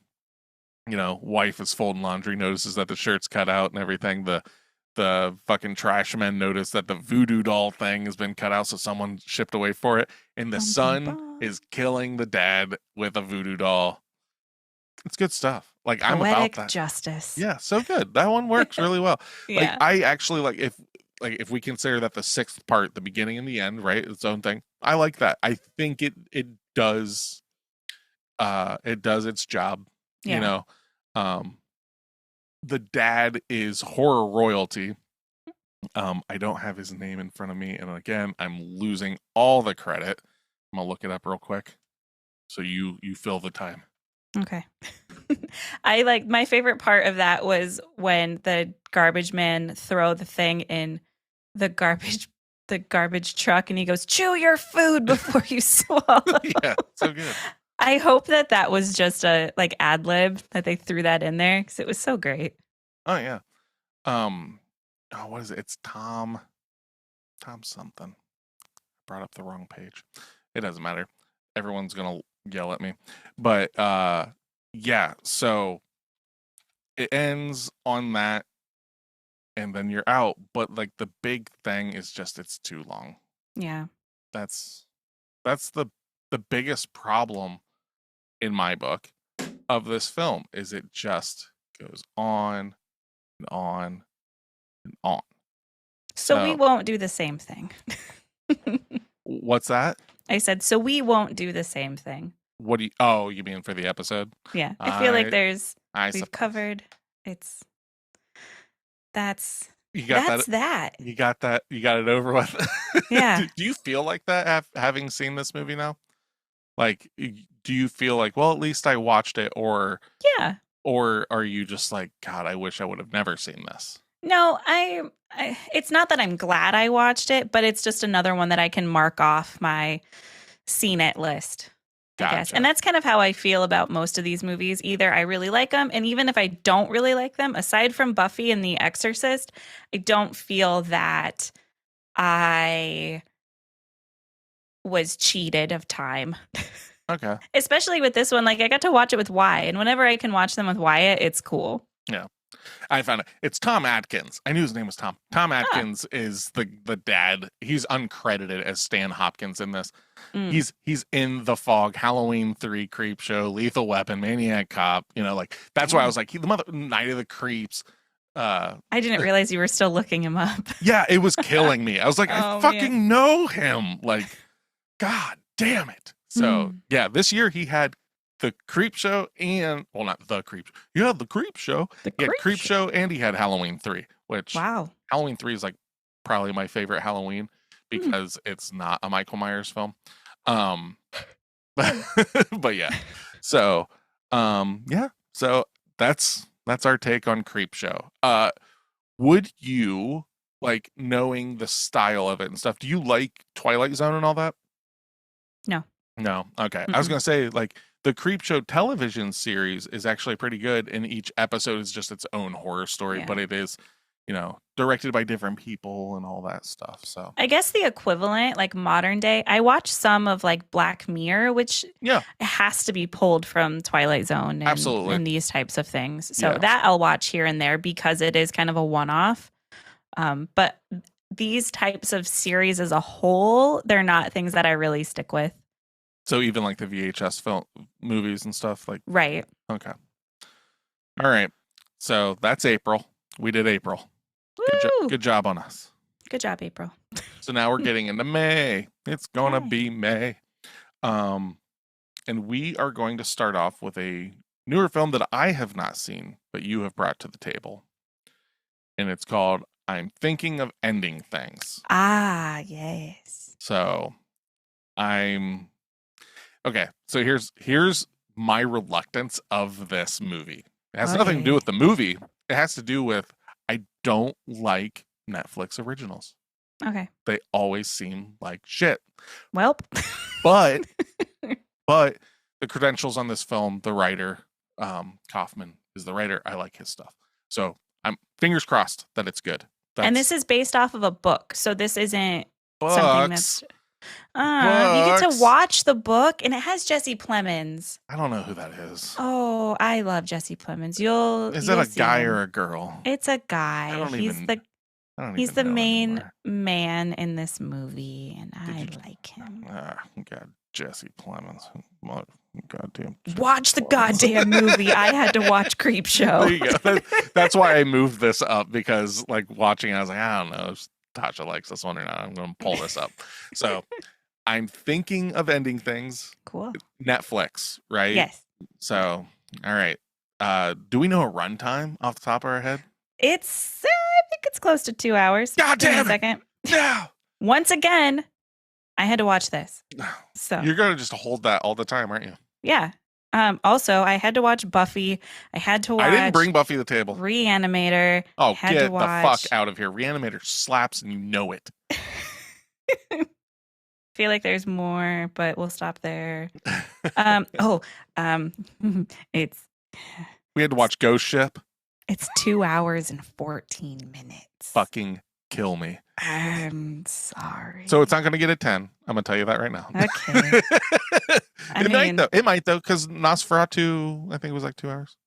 you know, wife is folding laundry, notices that the shirt's cut out and everything. The fucking trash men notice that the voodoo doll thing has been cut out, so someone shipped away for it. And the Bum, bum, son bum. is killing the dad with a voodoo doll. It's good stuff. Like I'm Poetic about that. justice. Yeah, so good. That one works really well. Like Yeah. I actually like if we consider that the sixth part, the beginning and the end, right, its own thing. I like that. I think it does its job. Yeah. You know, the dad is horror royalty. I don't have his name in front of me, and again, I'm losing all the credit. I'm gonna look it up real quick, so you fill the time. Okay. I like my favorite part of that was when the garbage men throw the thing in the garbage truck and he goes, "Chew your food before you swallow." Yeah, so good. I hope that was just a like ad lib that they threw that in there because it was so great. Oh yeah. What is it? It's Tom something. Brought up the wrong page. It doesn't matter. Everyone's gonna yell at me. But yeah, so it ends on that and then you're out. But like the big thing is just it's too long. Yeah. That's the biggest problem in my book of this film is it just goes on and on and on. So we So- won't do the same thing. What's that? I said, so we won't do the same thing. What do you? Oh, you mean for the episode? Yeah. I feel like I we've suppose. covered that's You got that's that. that. You got that. You got it over with. Yeah. Do you feel like that having seen this movie now? Like, do you feel like, well, at least I watched it, or Yeah. are you just like, God, I wish I would have never seen this? No, I it's not that I'm glad I watched it, but it's just another one that I can mark off my seen it list. I guess. Gotcha. And that's kind of how I feel about most of these movies. Either I really like them, and even if I don't really like them, aside from Buffy and The Exorcist, I don't feel that I was cheated of time. Okay. Especially with this one. Like, I got to watch it with Wyatt, and whenever I can watch them with Wyatt, it's cool. I found it. It's Tom Atkins. I knew his name was Tom. Tom Atkins is the dad. He's uncredited as Stan Hopkins in this. Mm. He's in The Fog, Halloween 3, Creepshow, Lethal Weapon, Maniac Cop. You know, like that's why I was like, Night of the Creeps. I didn't realize you were still looking him up. Yeah, it was killing me. I was like, I Oh, fucking know him. Like, God damn it. So Mm. yeah, this year he had the Creepshow and not the Creep. He had the Creepshow. He had Creepshow and he had Halloween 3, which Wow. Halloween 3 is like probably my favorite Halloween because it's not a Michael Myers film. But yeah. So yeah. So that's our take on Creepshow. Would you like knowing the style of it and stuff? Do you like Twilight Zone and all that? No. Okay. I was Mm-mm. going to say like the Creepshow television series is actually pretty good and each episode is just its own horror story, Yeah. but it is, you know, directed by different people and all that stuff. So, I guess the equivalent, like modern day, I watch some of like Black Mirror, which yeah. has to be pulled from Twilight Zone and, Absolutely. and these types of things. So Yeah. that I'll watch here and there because it is kind of a one-off. But these types of series as a whole, they're not things that I really stick with. So even like the VHS film movies and stuff like, Right. okay. All right. So that's April. We did April. Woo! Good job on us. Good job, April. So now we're getting into May. It's gonna Yay. be May. And we are going to start off with a newer film that I have not seen, but you have brought to the table. And it's called I'm Thinking of Ending Things. Ah, yes. So okay. So here's my reluctance of this movie. It has nothing to do with the movie. It has to do with I don't like Netflix originals. Okay. They always seem like shit. Welp. But the credentials on this film, the writer, Kaufman is the writer. I like his stuff. So I'm fingers crossed that it's good. And this is based off of a book. So this isn't books. something that's... you get to watch the book, and it has Jesse Plemons. I don't know who that is. Oh, I love Jesse Plemons. Is that a guy or a girl? It's a guy. He's the main anymore. man in this movie, and I like him. God, Jesse Plemons. Goddamn. Watch the goddamn movie. I had to watch Creepshow. There you go. That's why I moved this up, because like watching, I was like, I don't know if Tasha likes this one or not. I'm going to pull this up. So I'm Thinking of Ending Things. Cool. Netflix, right? Yes. So, all right. Do we know a runtime off the top of our head? I think it's close to 2 hours. God Give me damn a second. Yeah. Once again, I had to watch this. So You're going to just hold that all the time, aren't you? yeah. Also, I had to watch Buffy. I had to watch. I didn't bring Buffy to the table. Reanimator. Oh, had get to the watch... fuck out of here. Reanimator slaps and you know it. Feel like there's more, but we'll stop there. It's... We had to watch Ghost Ship. It's 2 hours and 14 minutes. Fucking kill me. I'm sorry. So it's not going to get a 10. I'm going to tell you that right now. Okay. It might though, because Nosferatu, I think it was like 2 hours.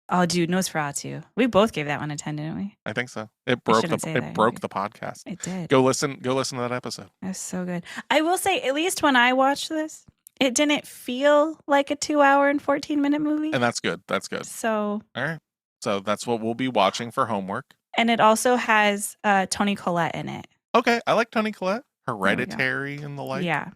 Oh, dude, Nosferatu. We both gave that one a 10, didn't we? I think so. It broke the podcast. It did. Go listen to that episode. It was so good. I will say, at least when I watched this, it didn't feel like a 2 hour and 14-minute movie. And that's good. That's good. So all right. So that's what we'll be watching for homework. And it also has Toni Collette in it. Okay. I like Toni Collette. Hereditary and the like. Yeah.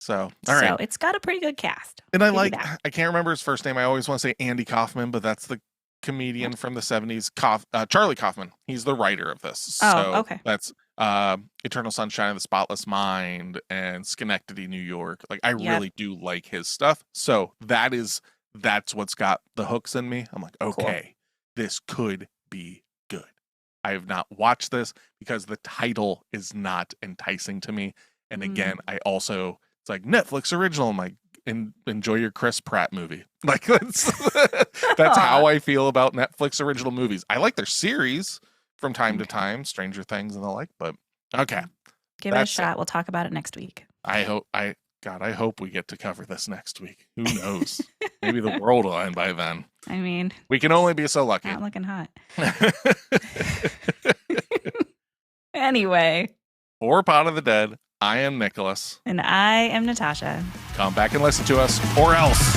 So, all right. So it's got a pretty good cast. And I can't remember his first name. I always want to say Andy Kaufman, but that's the comedian from the 70s. Charlie Kaufman. He's the writer of this. Oh, okay. That's Eternal Sunshine of the Spotless Mind and Schenectady, New York. Like, I really do like his stuff. So that's what's got the hooks in me. I'm like, okay, this could be good. I have not watched this because the title is not enticing to me. And again, it's like Netflix original. I'm like, enjoy your Chris Pratt movie. Like that's how I feel about Netflix original movies. I like their series from time to time, Stranger Things and the like, but okay. Give it a shot. We'll talk about it next week. I hope we get to cover this next week. Who knows? Maybe the world will end by then. I mean, we can only be so lucky. Not looking hot. Anyway. For Pot of the Dead, I am Nicholas. And I am Natasha. Come back and listen to us, or else.